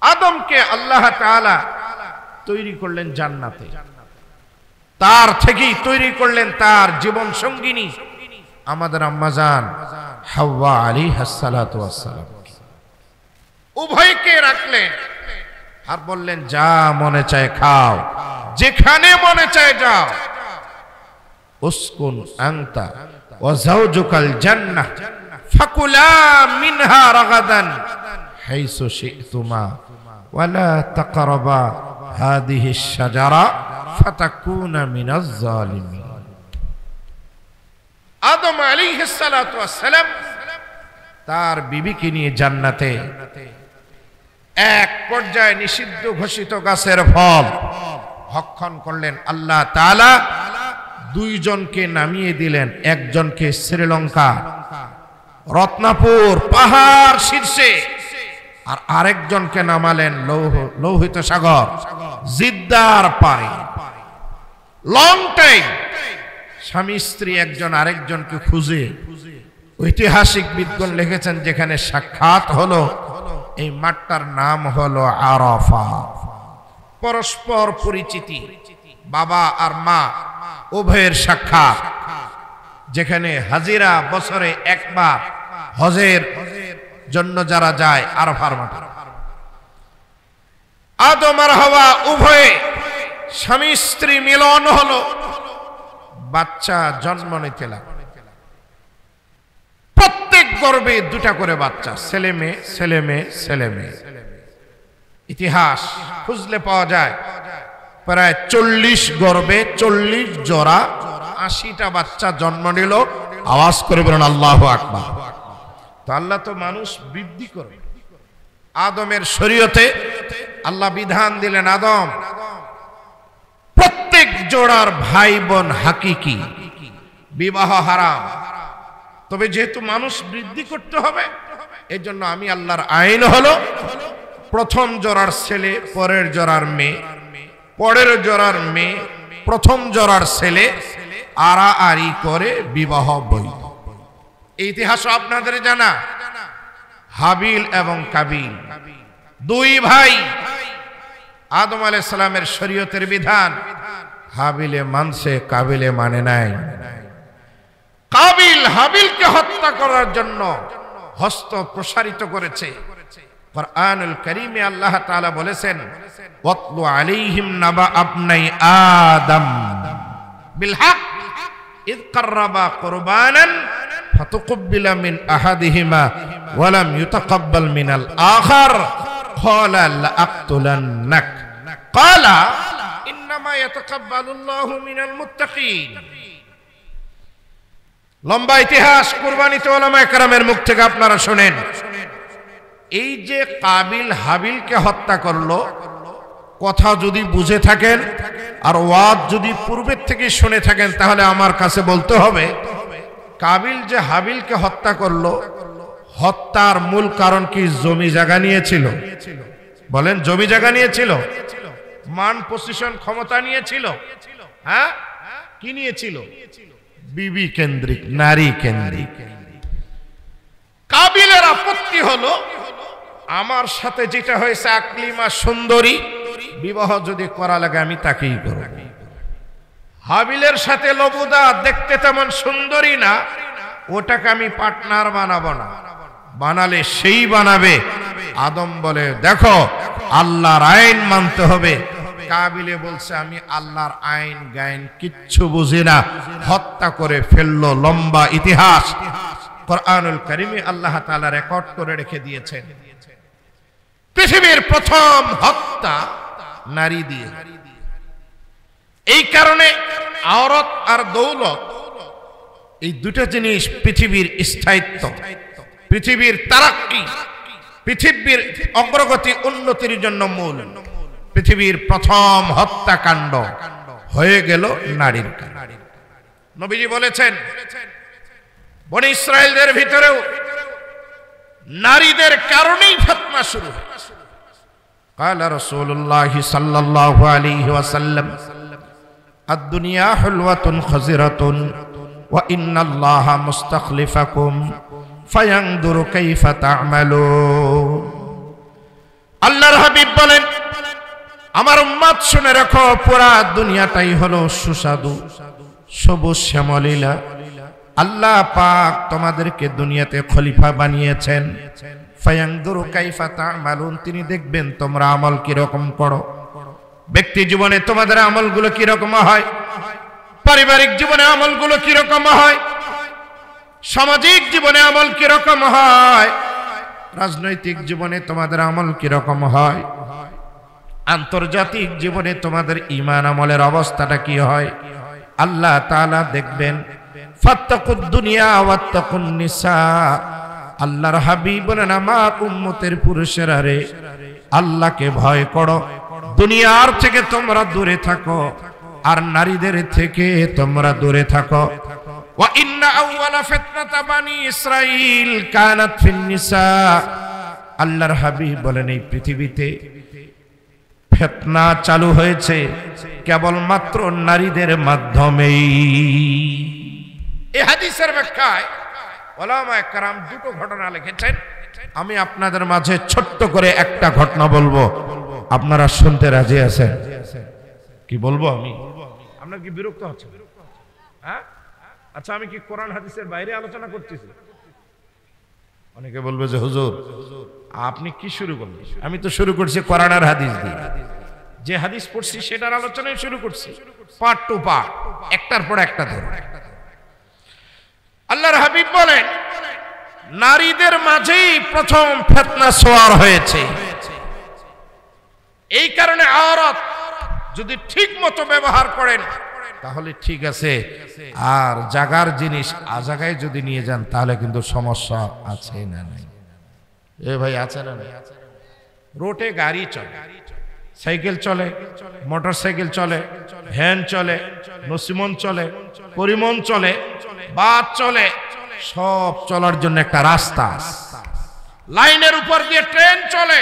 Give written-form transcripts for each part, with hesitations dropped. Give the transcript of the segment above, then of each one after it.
আদমকে আল্লাহ তাআলা তৈরি করলেন জান্নাতে, তার থেকেই তৈরি করলেন তার জীবন সঙ্গিনী আমাদের আম্মাজান হাওয়া আলাইহিস সালাতু ওয়াস সালাম। উভয়কে রাখলেন আর বললেন, যা মনে চায় খাও, যেখানে মনে চায় যাও। উসকুন আনতা ওয়া যাওজুকাল জান্নাহ ফাকুলা মিনহা রাগাদান হাইসু শি'তুমা ওয়া লা তাকরাবা হাদিহিশ শাজারা ফাতাকুনা মিনাজ জালিমিন। আদম আলাইহিস সালাতু ওয়াস সালাম তার বিবিকে নিয়ে জান্নাতে এক পর্যায়ে নিষিদ্ধ ঘোষিত গাছের ফল ভক্ষণ করলেন। আল্লাহ তাআলা দুইজনকে নামিয়ে দিলেন, একজনকে শ্রীলঙ্কা রত্নাপুর পাহাড় শীর্ষে, আর আরেকজনকে নামালেন লোহিত সাগর জিদ্দার পারে। লং টাইম স্বামী স্ত্রী একজন আরেকজনকে খুঁজে, ঐতিহাসিক বিদগণ লিখেছেন যেখানে সাক্ষাৎ হলো, এই মাঠটার নাম হলো আরাফা। পরস্পর পরিচিতি, বাবা আর মা উভয়ের সাক্ষাৎ, যেখানে হাজিরা বছরে একবার হজের জন্য যারা যায় আরাফার মাঠে। আদম আর হাওয়া উভয়ে স্বামী স্ত্রী মিলন হলো, বাচ্চা জন্ম নিতে লাগলো। প্রত্যেক গর্ভে দুটা করে বাচ্চা, ছেলে মেয়ে ছেলে মেয়ে ছেলে মেয়ে। ইতিহাস খুঁজলে পাওয়া যায় প্রায় 40 গর্ভে 40 জোড়া 80টা বাচ্চা জন্ম নিল। আওয়াজ করে বলেন আল্লাহু আকবার। তো আল্লাহ তো মানুষ বৃদ্ধি করে, আদমের শরীয়তে আল্লাহ বিধান দিলেন, আদম প্রত্যেক জোড়ার ভাই বোন হাকিকি, বিবাহ হারাম। তবে যেহেতু মানুষ বৃদ্ধি করতে হবে, এই জন্য আমি আল্লাহর আইন হলো প্রথম জোড়ার ছেলে পরের জোড়ার মেয়ে, পরের জোড়ার মেয়ে প্রথম জোড়ার ছেলে, আড়াআড়ি করে বিবাহ বৈধ। এই ইতিহাস আপনাদের জানা। হাবিল এবং কাবিল দুই ভাই, আদম আলাইহিস সালামের শরীয়তের বিধান হাবিলে মানছে, কাবিলে মানে নাই। কাবিল হাবিলকে হত্যা করার জন্য হস্ত প্রসারিত করেছে। কুরআনুল কারীমে আল্লাহ তাআলা বলেছেন, ওয়াতলু আলাইহিম নাবা আবনাই আদম বিল হক ইয কাররাবা কুরবানান ফাতুকবিলা মিন আহাদিহিমা ওয়া লাম ইউতাকাব্বাল মিনাল আখার ক্বালা লাআকতুলান্নাক ক্বালা ইন্নামা ইয়াতাকাব্বালুল্লাহু মিনাল মুত্তাকিন। লম্বা ইতিহাস, কুরবানিতে উলামায়ে কেরামের মুখ থেকে আপনারা শুনেন। এই যে কাবিল হাবিলকে হত্যা করলো, কথা যদি বুঝে থাকেন আর ওয়াজ যদি পূর্বের থেকে শুনে থাকেন, তাহলে আমার কাছে বলতে হবে, কাবিল যে হাবিলকে হত্যা করলো, হত্যার মূল কারণ কি? জমি জায়গা নিয়েছিল। বলেন, জমি জায়গা নিয়েছিল, মান পজিশন ক্ষমতা নিয়েছিল। হ্যাঁ, কি নিয়েছিল? বিবি কেন্দ্রিক, নারী কেন্দ্রিক। কাবিলের আপত্তি হলো, আমার সাথে যেটা হয়েছে আকলিমা সুন্দরী, বিবাহ যদি করা লাগে আমি তাকেই করব। হাবিলের সাথে লবুদা দেখতে তেমন সুন্দরী না, ওটাকে আমি পার্টনার বানাবো না, বানালে সেই বানাবে। আদম বলে, দেখো আল্লাহর আইন মানতে হবে। কাবিলে বলছে, আমি আল্লাহর আইন গাইন কিচ্ছু বুঝি না, হত্যা করে ফেললো। লম্বা ইতিহাস কুরআনুল কারীমে আল্লাহ তাআলা রেকর্ড করে রেখে দিয়েছেন। পৃথিবীর প্রথম হত্যা নারী দিয়ে। এই কারণে আওরাত আর দৌলত, এই দুটো জিনিস পৃথিবীর স্থায়িত্ব, পৃথিবীর তারাক্কি, পৃথিবীর অগ্রগতি উন্নতির জন্য মূল। পৃথিবীর প্রথম হত্যাকাণ্ড হয়ে গেল নারীর। নবীজি বলেছেন, বনি ইসরায়েলদের ভিতরেও নারীদের কারণেই ফিতনা শুরু হয়। قال رسول الله صلى الله عليه وسلم الدنيا حلوة خضرة وإن الله مستخلفكم فينظر كيف تعملون। আল্লাহর হাবিব বলেন, আমার উম্মত শুনে রাখো, পুরা দুনিয়াটাই হলো সুস্বাদু সবুজ শ্যামলীলা। আল্লাহ পাক তোমাদেরকে দুনিয়াতে খলিফা বানিয়েছেন। ফায়ানজুরু কাইফা তা'মালুন, তিনি দেখবেন তোমরা আমল কি রকম করো। ব্যক্তি জীবনে তোমাদের আমলগুলো কি রকম হয়, পারিবারিক জীবনে আমলগুলো কি রকম হয়, সামাজিক জীবনে আমল কি রকম হয়, রাজনৈতিক জীবনে তোমাদের আমল কি রকম হয়, আন্তর্জাতিক জীবনে তোমাদের ঈমান আমলের অবস্থাটা কি হয়, আল্লাহ তাআলা দেখবেন। ফাত্তাকুদ দুনিয়া ওয়াত্তাকুন নিসা, আল্লাহর হাবিব বলেন, আমার উম্মতের পুরুষেরা রে, আল্লাহকে ভয় করো, দুনিয়ার থেকে তোমরা দূরে থাকো, আর নারীদের থেকে তোমরা দূরে থাকো। ওয়া ইন্না আউওয়ালা ফিতনাতা বানি ইসরাঈল কানাত ফিন নিসা, আল্লাহর হাবিব বলেন, এই পৃথিবীতে ফিতনা চালু হয়েছে কেবলমাত্র নারীদের মাধ্যমেই। এই হাদিসের ব্যাখ্যায় উলামায়ে কেরাম দুটো ঘটনা লিখেছেন। আমি আপনাদের মাঝে ছোট্ট করে একটা ঘটনা বলবো, আপনারা শুনতে রাজি আছেন? কি বলবো আমি? আপনার কি বিরক্ত হচ্ছে? হ্যাঁ, আচ্ছা, আমি কি কোরআন হাদিসের বাইরে আলোচনা করতেছি? অনেকে বলবে যে হুজুর আপনি কি শুরু করলেন? আমি তো শুরু করছি কোরআন আর হাদিস দিয়ে। যে হাদিস পড়ছি সেটার আলোচনাই শুরু করছি, পার্ট টু পার্ট, একটার পর একটা ধরে। আল্লাহর হাবিব বলেন, নারীদের মাঝেই প্রথম ফিতনা সওয়ার হয়েছে। এই কারণে আওরাত যদি ঠিক মতো ব্যবহার করেন তাহলে ঠিক আছে, আর জাগার জিনিস আজাগায় যদি নিয়ে যান তাহলে কিন্তু সমস্যা আছে না নাই? এ ভাই, আছে না নাই? রোডে গাড়ি চলে, সাইকেল চলে, মোটর সাইকেল চলে, ভ্যান চলে, নসিমন চলে, পরিমন চলে, বাস চলে, সব চলার জন্য একটা রাস্তা। লাইনের উপর দিয়ে ট্রেন চলে,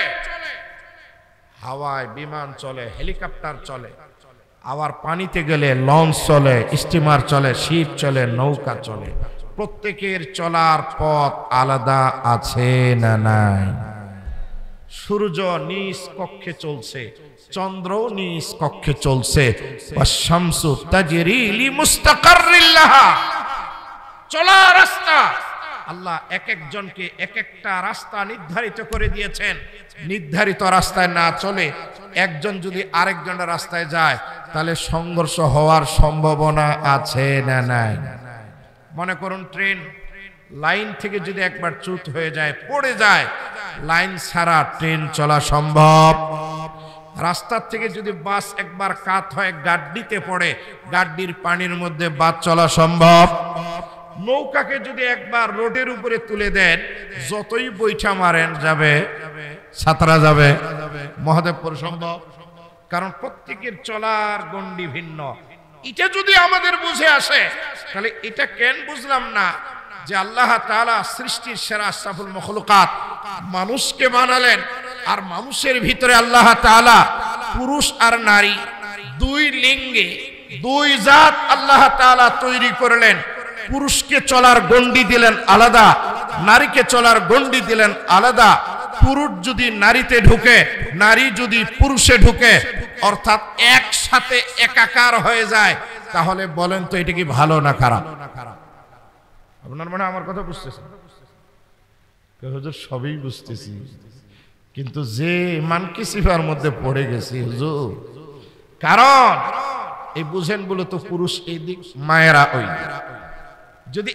হাওয়ায় বিমান চলে, হেলিকপ্টার চলে, আবার পানিতে গেলে লঞ্চ চলে, স্টিমার চলে, শিপ চলে, নৌকা চলে। প্রত্যেকের চলার পথ আলাদা আছে না নাই? সূর্য নিজ কক্ষে চলছে, চন্দ্র নিজ কক্ষে চলছে। ওয়াশ-শামসু তাজরি লিমুস্তাকাররিল লাহা, চলা রাস্তা আল্লাহ এক একজনকে এক একটা রাস্তা নির্ধারিত করে দিয়েছেন। নির্ধারিত রাস্তায় না চলে একজন যদি আরেকজনের রাস্তায় যায় তাহলে সংঘর্ষ হওয়ার সম্ভাবনা আছে না নাই? মনে করুন ট্রেন লাইন থেকে যদি একবার চ্যুত হয়ে যায়, পড়ে যায়, লাইন ছাড়া ট্রেন চলা সম্ভব। রাস্তার থেকে যদি বাস একবার কাত হয়, গাড্ডিতে পড়ে, গাড্ডির পানির মধ্যে বাস চলা সম্ভব। নৌকাকে যদি একবার রোডের উপরে তুলে দেন, যতই বৈঠা মারেন যাবে, ছাত্রা যাবে, মহাদেবপুর সম্ভব। কারণ প্রত্যেকের চলার গণ্ডি ভিন্ন। এটা যদি আমাদের বুঝে আসে তাহলে এটা কেন বুঝলাম না যে আল্লাহ তাআলা সৃষ্টির সেরা আশরাফুল মাখলুকাত মানুষকে বানালেন, আর মানুষের ভিতরে আল্লাহ তাআলা পুরুষ আর নারী দুই লিঙ্গে দুই জাত আল্লাহ তাআলা তৈরি করলেন। পুরুষকে চলার গণ্ডি দিলেন আলাদা, নারীকে চলার গণ্ডি দিলেন আলাদা। পুরুষ যদি নারীতে ঢুকে, নারী যদি পুরুষে ঢুকে, অর্থাৎ একসাথে একাকার হয়ে যায়, তাহলে বলেন তো এটা কি ভালো না খারাপ? আপনার মনে আমার কথা বুঝতেছেন? হুজুর সবই বুঝতেছি, কিন্তু যে মানকিসিফার মধ্যে পড়ে গেছি হুজুর, কারণ এই বুঝেন বলে তো পুরুষ এই দিক, মায়েরা ওই দিক। যদি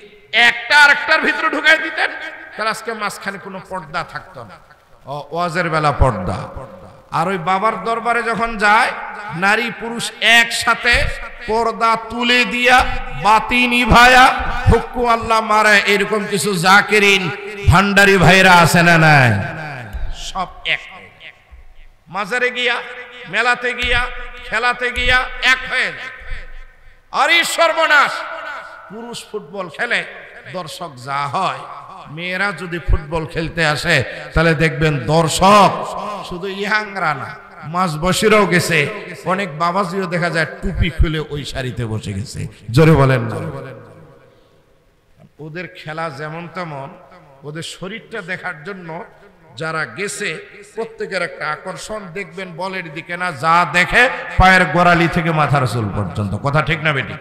একটা আরেকটার ভিতরে ঢুকাই দিতেন তাহলে আজকে মাঝখানে কোনো পর্দা থাকতো না। ওয়াজের বেলা পর্দা, আর ওই বাবার দরবারে যখন যায় নারী পুরুষ একসাথে পর্দা তুলে দিয়া বাতি নিভায়া হুক্কু আল্লাহ মারে, এরকম কিছু জাকিরিন ভান্ডারি ভাইরা আছে না নাই? সব এক, মাজারে গিয়া, মেলাতে গিয়া, খেলাতে গিয়া এক হয়ে যায়। আর এই সর্বনাশ, পুরুষ ফুটবল খেলে দর্শক যা হয়, মেয়েরা যদি ফুটবল খেলতে আসে তাহলে দেখবেন দর্শক শুধু ইহাংরা না, মাঝ বসিরাও গেছে, অনেক বাবাজিও দেখা যায় টুপি খুলে ওই সারিতে বসে গেছে। জোরে বলেন না? ওদের খেলা যেমন তেমন, ওদের শরীরটা দেখার জন্য যারা গেছে প্রত্যেকের একটা আকর্ষণ দেখবেন বলের দিকে না, যা দেখে পায়ের গোড়ালি থেকে মাথার চুল পর্যন্ত। কথা ঠিক না বেটি?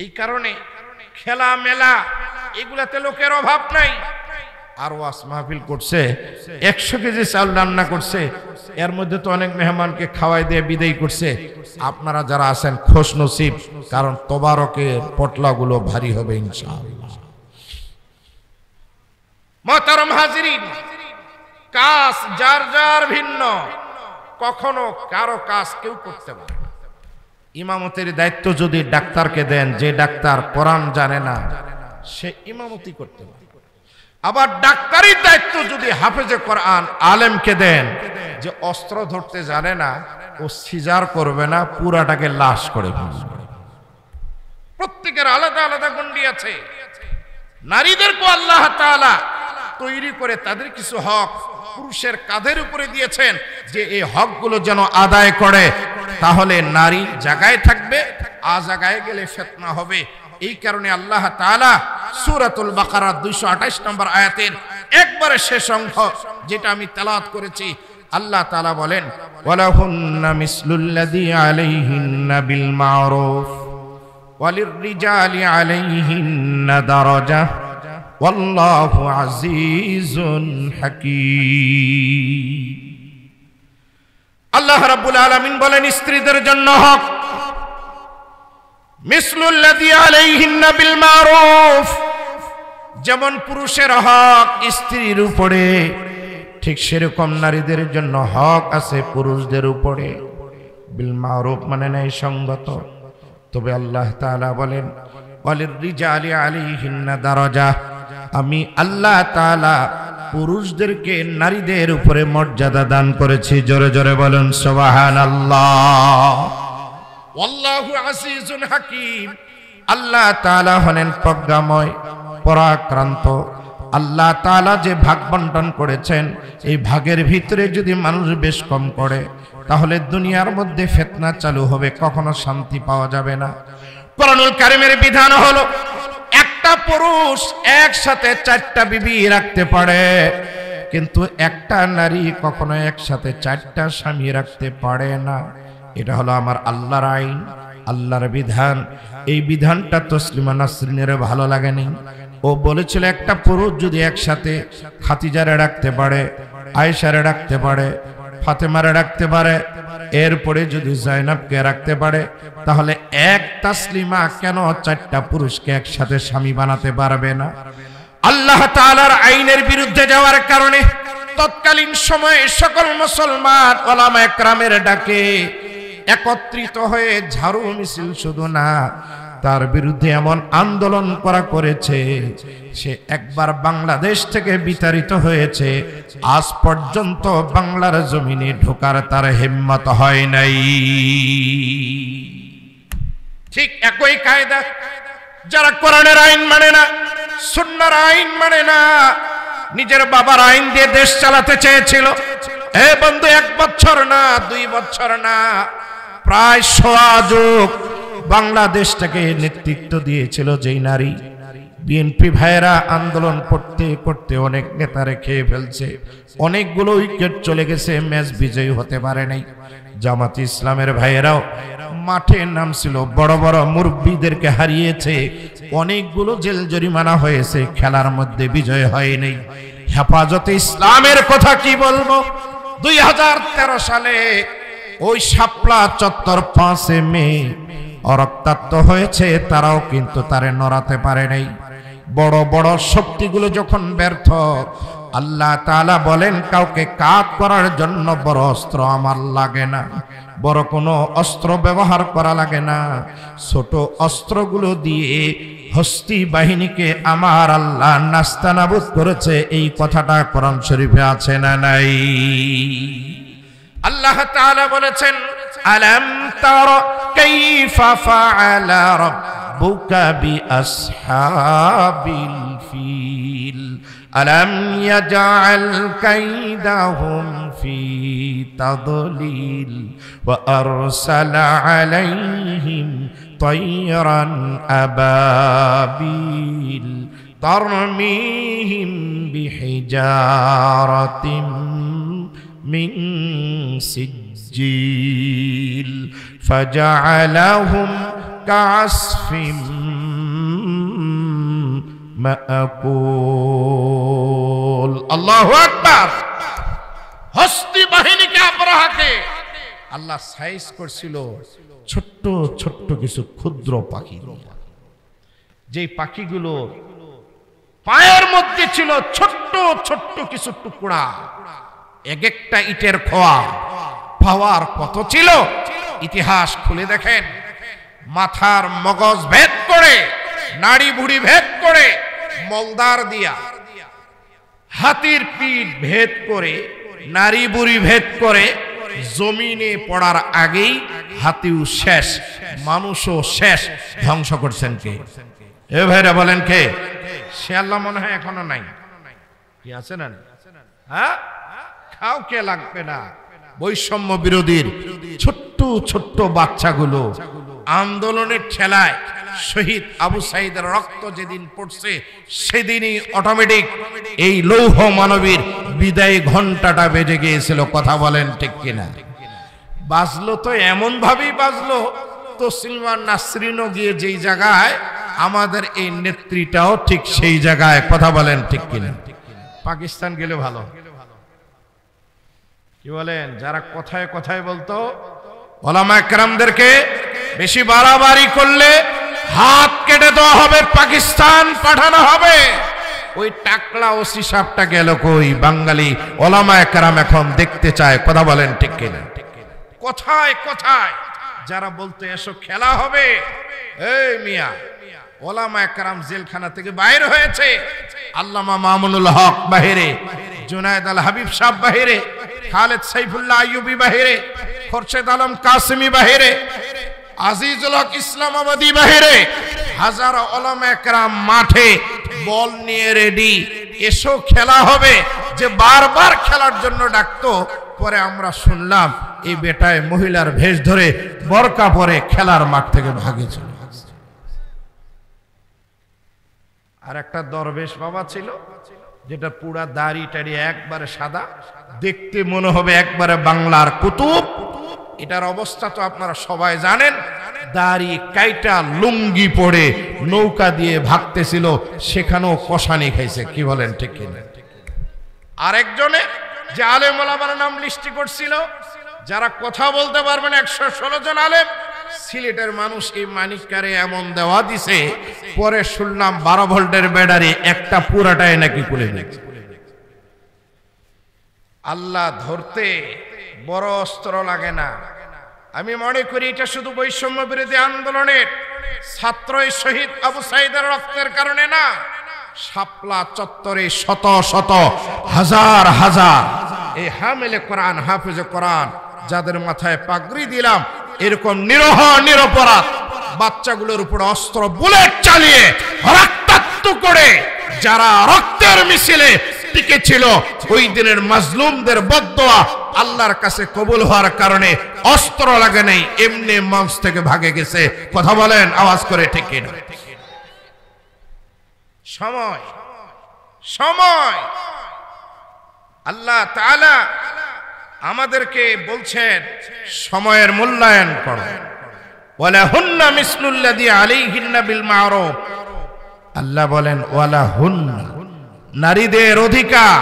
এই কারণে খেলা মেলা এগুলাতে লোকের অভাব নাই। আর ওয়াজ মাহফিল করছে, 100 কেজি চাল রান্না করছে, এর মধ্যে তো অনেক মেহমানকে খাওয়াই দিয়ে বিদায় করছে। আপনারা যারা আছেন খোশ নসিব, কারণ তোবারকের পটলাগুলো ভারী হবে ইনশাআল্লাহ। মুহতারাম হাজিরিন, কাজ যার যার ভিন্ন, কখনো কারো কাজ কেউ করতে পারে। ইমামতের দায়িত্ব যদি ডাক্তারকে দেন, যে ডাক্তার কোরআন জানে না সে ইমামতি করতে পারে। আবার ডাক্তারির দায়িত্ব যদি হাফেজে কোরআন আলেমকে দেন, যে অস্ত্র ধরতে জানে না ও সিজার করবে না, পুরাটাকে লাশ করে ফেলবে। প্রত্যেকের আলাদা আলাদা গণ্ডি আছে। নারীদেরকে আল্লাহ তাআলা তৈরি করে তাদের কিছু হক পুরুষের কাঁধের উপরে দিয়েছেন, যে এই হকগুলো যেন আদায় করে, তাহলে নারী জায়গায় থাকবে, জায়গায় গেলে ফিতনা হবে। এই কারণে আল্লাহ তাআলা সূরাতুল বাকারা 228 নম্বর আয়াতের একবারে শেষ অংশ যেটা আমি তেলাওয়াত করেছি, আল্লাহ তাআলা বলেন, ওয়ালাহুন্না মিসলুল্লাযী আলাইহিন্না বিল মা'রুফ ওয়ালিররিজালি আলাইহিন্না দারাজাহ ওয়াল্লাহু আজিজুন হাকীম। আল্লাহ রাব্বুল আলামিন বলেন, স্ত্রীদের জন্য হক মিসলুল্লাযী আলাইহিন্না বিল মা'রুফ, যেমন পুরুষের হক স্ত্রীর উপরে, ঠিক সেরকম নারীদের জন্য হক আছে পুরুষদের উপরে। বিল মা'রুফ মানে ন্যায়সঙ্গত। তবে আল্লাহ তাআলা বলেন, ওয়ালিররিজালি আলাইহিন্না দারাজা, আমি আল্লাহ তাআলা পুরুষদেরকে নারীদের উপরে মর্যাদা দান করেছি। জোরে জোরে বলেন সুবহানাল্লাহ। আল্লাহু আজিজুন হাকীম, আল্লাহ তাআলা হলেন প্রজ্ঞাময়, পরাক্রান্ত। আল্লাহ তাআলা যে ভাগ বন্টন করেছেন, এই ভাগের ভিতরে যদি মানুষ বেশ কম করে, তাহলে দুনিয়ার মধ্যে ফিতনা চালু হবে, কখনো শান্তি পাওয়া যাবে না। কোরআনুল কারীমের বিধান হলো, একটা পুরুষ একসাথে 4টা বিবি রাখতে পারে, কিন্তু একটা নারী কখনো একসাথে 4টা স্বামী রাখতে পারে না। এটা হলো আমার আল্লাহর আইন, আল্লাহর বিধান। এই বিধানটা তসলিমা নাসরিনের ভালো লাগেনি। ও বলেছিল, একটা পুরুষ যদি একসাথে খাদিজারে রাখতে পারে, আয়েশারে রাখতে পারে, ফাতেমারে রাখতে পারে, এরপরে যদি জাইনাবকে রাখতে পারে, তাহলে এক তাসলিমা কেন 4টা পুরুষকে একসাথে স্বামী বানাতে পারবে না? আল্লাহ তাআলার আইনের বিরুদ্ধে যাওয়ার কারণে তৎকালীন সময়ে সকল মুসলমান ওলামায়ে কেরামের ডাকে একত্রিত হয়ে ঝাড়ু মিছিল শুধু না, তার বিরুদ্ধে এমন আন্দোলন করেছে, সে একবার বাংলাদেশ থেকে বিতাড়িত হয়েছে। আজ পর্যন্ত বাংলার জমিনে ঢোকার তার হিম্মত হয় নাই। ঠিক একই কায়দা যারা কোরআনের আইন মানে না, সুন্নাহর আইন মানে না, নিজের বাবার আইন দিয়ে দেশ চালাতে চেয়েছিল। এ বন্ধু, 1 বছর না, 2 বছর না, প্রায় 100 যুগ বাংলাদেশটাকে নেতৃত্ব দিয়েছিল যেই নারী। বিএনপি ভাইয়েরা আন্দোলন করতে করতে অনেক নেতারে খেয়ে ফেলছে, অনেকগুলো উইকেট চলে গেছে, ম্যাচ বিজয়ী হতে পারে নাই। জামাত ইসলামের ভাইয়েরাও মাঠে নামছিল, বড় বড় মুরব্বীদেরকে হারিয়েছে, অনেকগুলো জেল জরিমানা হয়েছে, খেলার মধ্যে বিজয় হয় নাই। হেফাজতে ইসলামের কথা কি বলবো, 2013 সালে ওই শাপলা চত্বর 5 মে রক্তাক্ত হয়েছে, তারাও কিন্তু তারে নড়াতে পারে নাই। বড় বড় শক্তিগুলো যখন ব্যর্থ, আল্লাহ তাআলা বলেন, কাউকে কাজ করার জন্য বড় অস্ত্র আমার লাগে না, বড় কোনো অস্ত্র ব্যবহার করা লাগে না, ছোট অস্ত্রগুলো দিয়ে হস্তি বাহিনীকে আমার আল্লাহ নাস্তানাবুদ করেছে। এই কথাটা কোরআন শরীফে আছে না নাই? আল্লাহ তাআলা বলেছেন, আলাম তারা কাইফা ফাআলা রাব্বুকা বিআসহাবিল ফিল আলাম ইয়াজআল কাইদাহুম ফি তাদলিল ওয়া আরসালা আলাইহিম তায়রান আবাবিল তারমিহিম বিহিজারাতিম মিন সিজ্জিল ফাজআলাহুম কাসফিম মাকুল। আল্লাহু আকবার। হস্তি বাহিনীকে আবরাহাকে আল্লাহ সাইজ করছিল ছোট্ট ছোট্ট কিছু ক্ষুদ্র পাখি, যেই পাখিগুলো পায়ের মধ্যে ছিল ছোট্ট ছোট্ট কিছু টুকরা, এক একটা ইটের খোয়া। পাওয়ার কত ছিল ইতিহাস খুলে দেখেন। মাথার মগজ ভেদ করে, নাড়ি বুড়ি ভেদ করে, মলদার দিয়া হাতির পিঠ ভেদ করে, নারী বুড়ি ভেদ করে, জমিনে পড়ার আগেই হাতিও শেষ, মানুষও শেষ। ধ্বংস করছেন কে? এ ভাইরা বলেন কে? সে আল্লাহ মনে হয় এখনো নাই। কি আছে না? হ্যাঁ, খাও কে লাগবে না। বৈষম্য বিরোধীর ছোট্ট ছোট্ট বাচ্চাগুলো আন্দোলনের ঠেলায় শহীদ আবু সাইদের রক্ত যেদিন পড়ছে সেদিনই অটোমেটিক এই লৌহ মানবীর বিদায় ঘন্টাটা বেজে গিয়েছিল। কথা বলেন ঠিক কিনা? বাজলো তো এমন ভাবেই বাজলো, তো সিলমান নাসরিনও গিয়ে যেই জায়গায়, আমাদের এই নেত্রীটাও ঠিক সেই জায়গায়। কথা বলেন ঠিক কিনা? পাকিস্তান গেলে ভালো। কি বলেন? যারা কথায় কথায় বলতো ওলামা কেরামদেরকে বেশি বাড়াবাড়ি করলে হাত কেটে দেওয়া হবে, পাকিস্তান পাঠানো হবে, ওই টাকলা ওসি সাপটা গেল কই? বাঙালি ওলামা কেরাম এখন দেখতে চায়। কথা বলেন ঠিক কিনা? কথায় কথায় যারা বলতে এসো খেলা হবে, এই মিয়া ওলামা কেরাম জেলখানা থেকে বাইর হয়েছে। আল্লামা মামুনুল হক বাহিরে, জুনায়েদ আল হাবিব সাহেব বাহিরে, খালেদ সাইফুল্লাহ আইয়ুবী বাহিরে, খোরশেদ আলম কাসেমি বাহিরে, আজিজুল হক ইসলামাবাদী বাহিরে, হাজার ওলামা কেরাম মাঠে বল নিয়ে রেডি। এসো খেলা হবে। যে বারবার খেলার জন্য ডাকতো, পরে আমরা শুনলাম এই বেটায় মহিলার ভেষ ধরে বরকা পরে খেলার মাঠ থেকে ভাগে চলে। আর একটা দরবেশ বাবা ছিল, যেটা পুরা দাড়ি টাড়ি একবারে সাদা, দেখতে মনে হবে একবারে বাংলার কুতুব। এটার অবস্থা তো আপনারা সবাই জানেন। দাড়ি কাইটা লুঙ্গি পরে নৌকা দিয়ে ভাগতেছিল, সেখানেও কষানি খাইছে। কি বলেন ঠিক কিনা? আরেকজনে যে আলেম ওলামার নাম লিস্টি করছিল, যারা কথা বলতে পারবেন 116 জন আলেম। সিলেটের মানুষ এই মানিককারে এমন দেওয়া দিছে, পরে শুনলাম 12 ভোল্টের ব্যাটারি একটা পুরাটাই নাকি খুলে দিচ্ছে। আল্লাহ ধরতে বড় অস্ত্র লাগে না। আমি মনে করি এটা শুধু বৈষম্য বিরোধী আন্দোলনের ছাত্রই শহীদ আবু সাইদের রক্তের কারণে না, শাপলা চত্বরে শত শত হাজার হাজার এই হামেলে কোরআন, হাফেজে কোরআন, যাদের মাথায় পাগড়ি দিলাম, এরকম নিরহ নিরপরাধ বাচ্চাগুলোর উপর অস্ত্র বুলেট চালিয়ে রক্তাক্ত করে যারা রক্তের মিছিলে টিকে ছিল, ওই দিনের মাজলুমদের বদদোয়া আল্লাহর কাছে কবুল হওয়ার কারণে অস্ত্র লাগে নাই, এমনি মঞ্চ থেকে ভাগে গেছে। কথা বলেন আওয়াজ করে ঠিক কিনা? সময় সময় আল্লাহ তাআলা আমাদেরকে বলছেন সময়ের মূল্যায়ন করো। ওয়ালাহুন্না মিসলুল্লাযী আলাইহিন্না বিল মা'রুফ। আল্লাহ বলেন ওয়ালাহুন্না, নারীদের অধিকার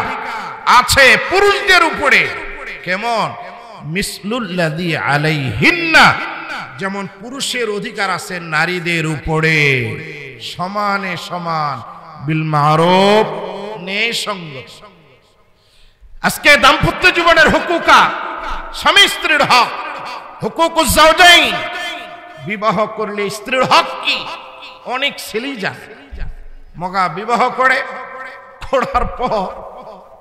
আছে পুরুষদের উপরে। কেমন? মিসলুল্লাযী আলাইহিন্না, যেমন পুরুষের অধিকার আছে নারীদের উপরে, সমানে সমান, বিল মা'রুফ, ন্যায়সঙ্গত। আজকে দাম্পত্য জীবনের হুকুকা, স্বামী স্ত্রীর হক, হুকুকুজ জাওজাইন, বিবাহ করলে স্ত্রীর হক কি অনেক ছেলেই জানে। মগা বিবাহ করে করার পর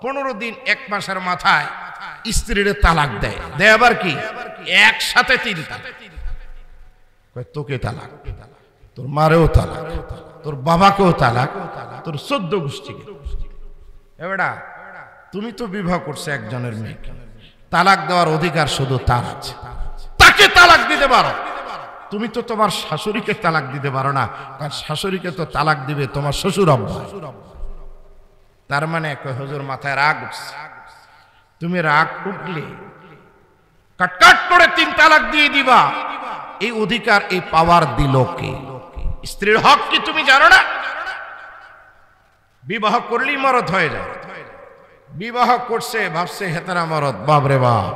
15 দিন 1 মাসের মাথায় স্ত্রীর তালাক দেয়। দেয় আবার কি একসাথে 3টা। তোকে তালাক, তোর মারেও তালাক, তোর বাবাকেও তালাক, তোর 14 গোষ্ঠীকে। এবারে তুমি তো বিবাহ করছো একজনের মেয়েকে, তালাক দেওয়ার অধিকার শুধু তার আছে, তাকে তালাক দিতে পারো। তুমি তো তোমার শাশুড়িকে তালাক দিতে পারো না, কারণ শাশুড়িকে তো তালাক দিবে তোমার শ্বশুর আব্বা। তার মানে হুজুর মাথায় রাগ উঠছে। তুমি রাগ উঠলে কাট করে 3 তালাক দিয়ে দিবা, এই অধিকার এই পাওয়ার দিল কে? স্ত্রীর হক কি তুমি জানো না? বিবাহ করলেই মরদ হয়ে যায়। বিবাহ করছে ভাবছে হেতারা মরদ, বাবরে বাপ।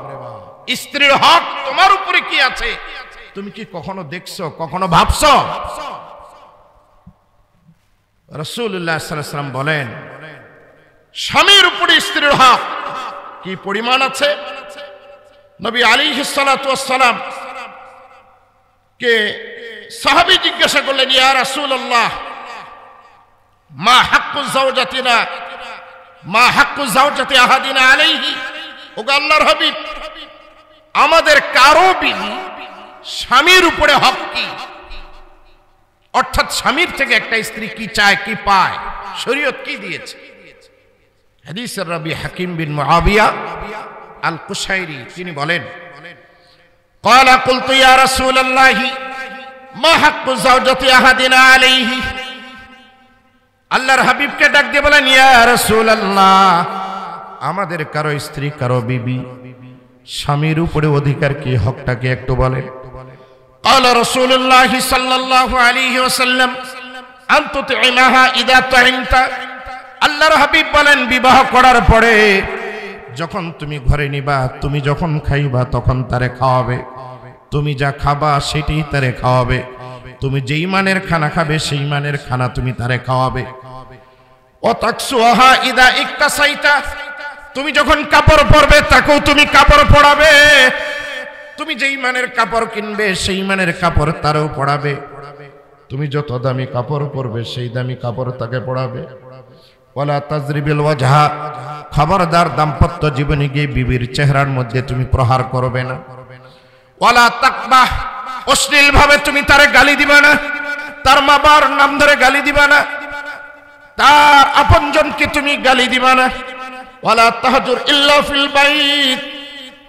স্ত্রীর হক তোমার উপরে কি আছে তুমি কি কখনো দেখছো, কখনো ভাবছো? রাসূলুল্লাহ সাল্লাল্লাহু আলাইহি ওয়াসাল্লাম বলেন স্বামীর উপরে স্ত্রীর হক কি পরিমাণ আছে। নবী আলাইহিস সালাতু ওয়াস সালাম কে সাহাবী জিজ্ঞাসা করলেন, ইয়া রাসূলুল্লাহ মা হাক্কু যাওজাতিনা মা হাক্কু যাওজাতি আহাদিনা আলাইহি, ওগো আল্লাহর হাবিব আমাদের কারো বিবি স্বামীর উপরে হক কি? অর্থাৎ স্বামীর থেকে একটা স্ত্রী কি চায়, কি পায়, শরীয়ত কি দিয়েছে? হাদিসের রাবি হাকিম বিন মুআবিয়া আল কুশাইরি তিনি বলেন, ক্বালা কুলতু ইয়া রাসূলুল্লাহ মা হাক্কু যাওজাতি আহাদিনা আলাইহি, আল্লাহর হাবিবকে ডাক দিয়ে বলেন, ইয়া রাসূলুল্লাহ আমাদের কারো স্ত্রী কারো বিবি স্বামীর উপরে অধিকার কি, হকটাকে একটু বলেন। ক্বালা রাসূলুল্লাহ সাল্লাল্লাহু আলাইহি ওয়াসাল্লাম আনতু তুইমাহা ইযা তুইমতা, আল্লাহর হাবিব বলেন বিবাহ করার পরে যখন তুমি ঘরে নিবা, তুমি যখন খাইবা তখন তারে খাওয়াবে, তুমি যা খাবা সেটাই তারে খাওয়াবে, তুমি যেই মানের খানা খাবে সেই মানের খানা তুমি তারে খাওয়াবে। ও তাকসুহা ইদা ইকতাসাইতা, তুমি যখন কাপড় পরবে তাকেও তুমি কাপড় পরাবে, তুমি যেই মানের কাপড় কিনবে সেই মানের কাপড় তারও পরাবে, তুমি যত দামি কাপড় পরবে সেই দামি কাপড় তাকে পরাবে। ওয়ালা তাজরিবিল ওয়াজহা, খবরদার দাম্পত্য জীবনে গিয়ে বিবির চেহারার মধ্যে তুমি প্রহার করবে না। ওয়ালা তাকবাহ, অশ্লীল ভাবে তুমি তারে গালি দিবা না, তার মা বাবার নাম ধরে গালি দিবা না, তার আপনজনকে তুমি গালি দিবা না। ওয়ালা তাহজুর ইল্লা ফিল বাইত,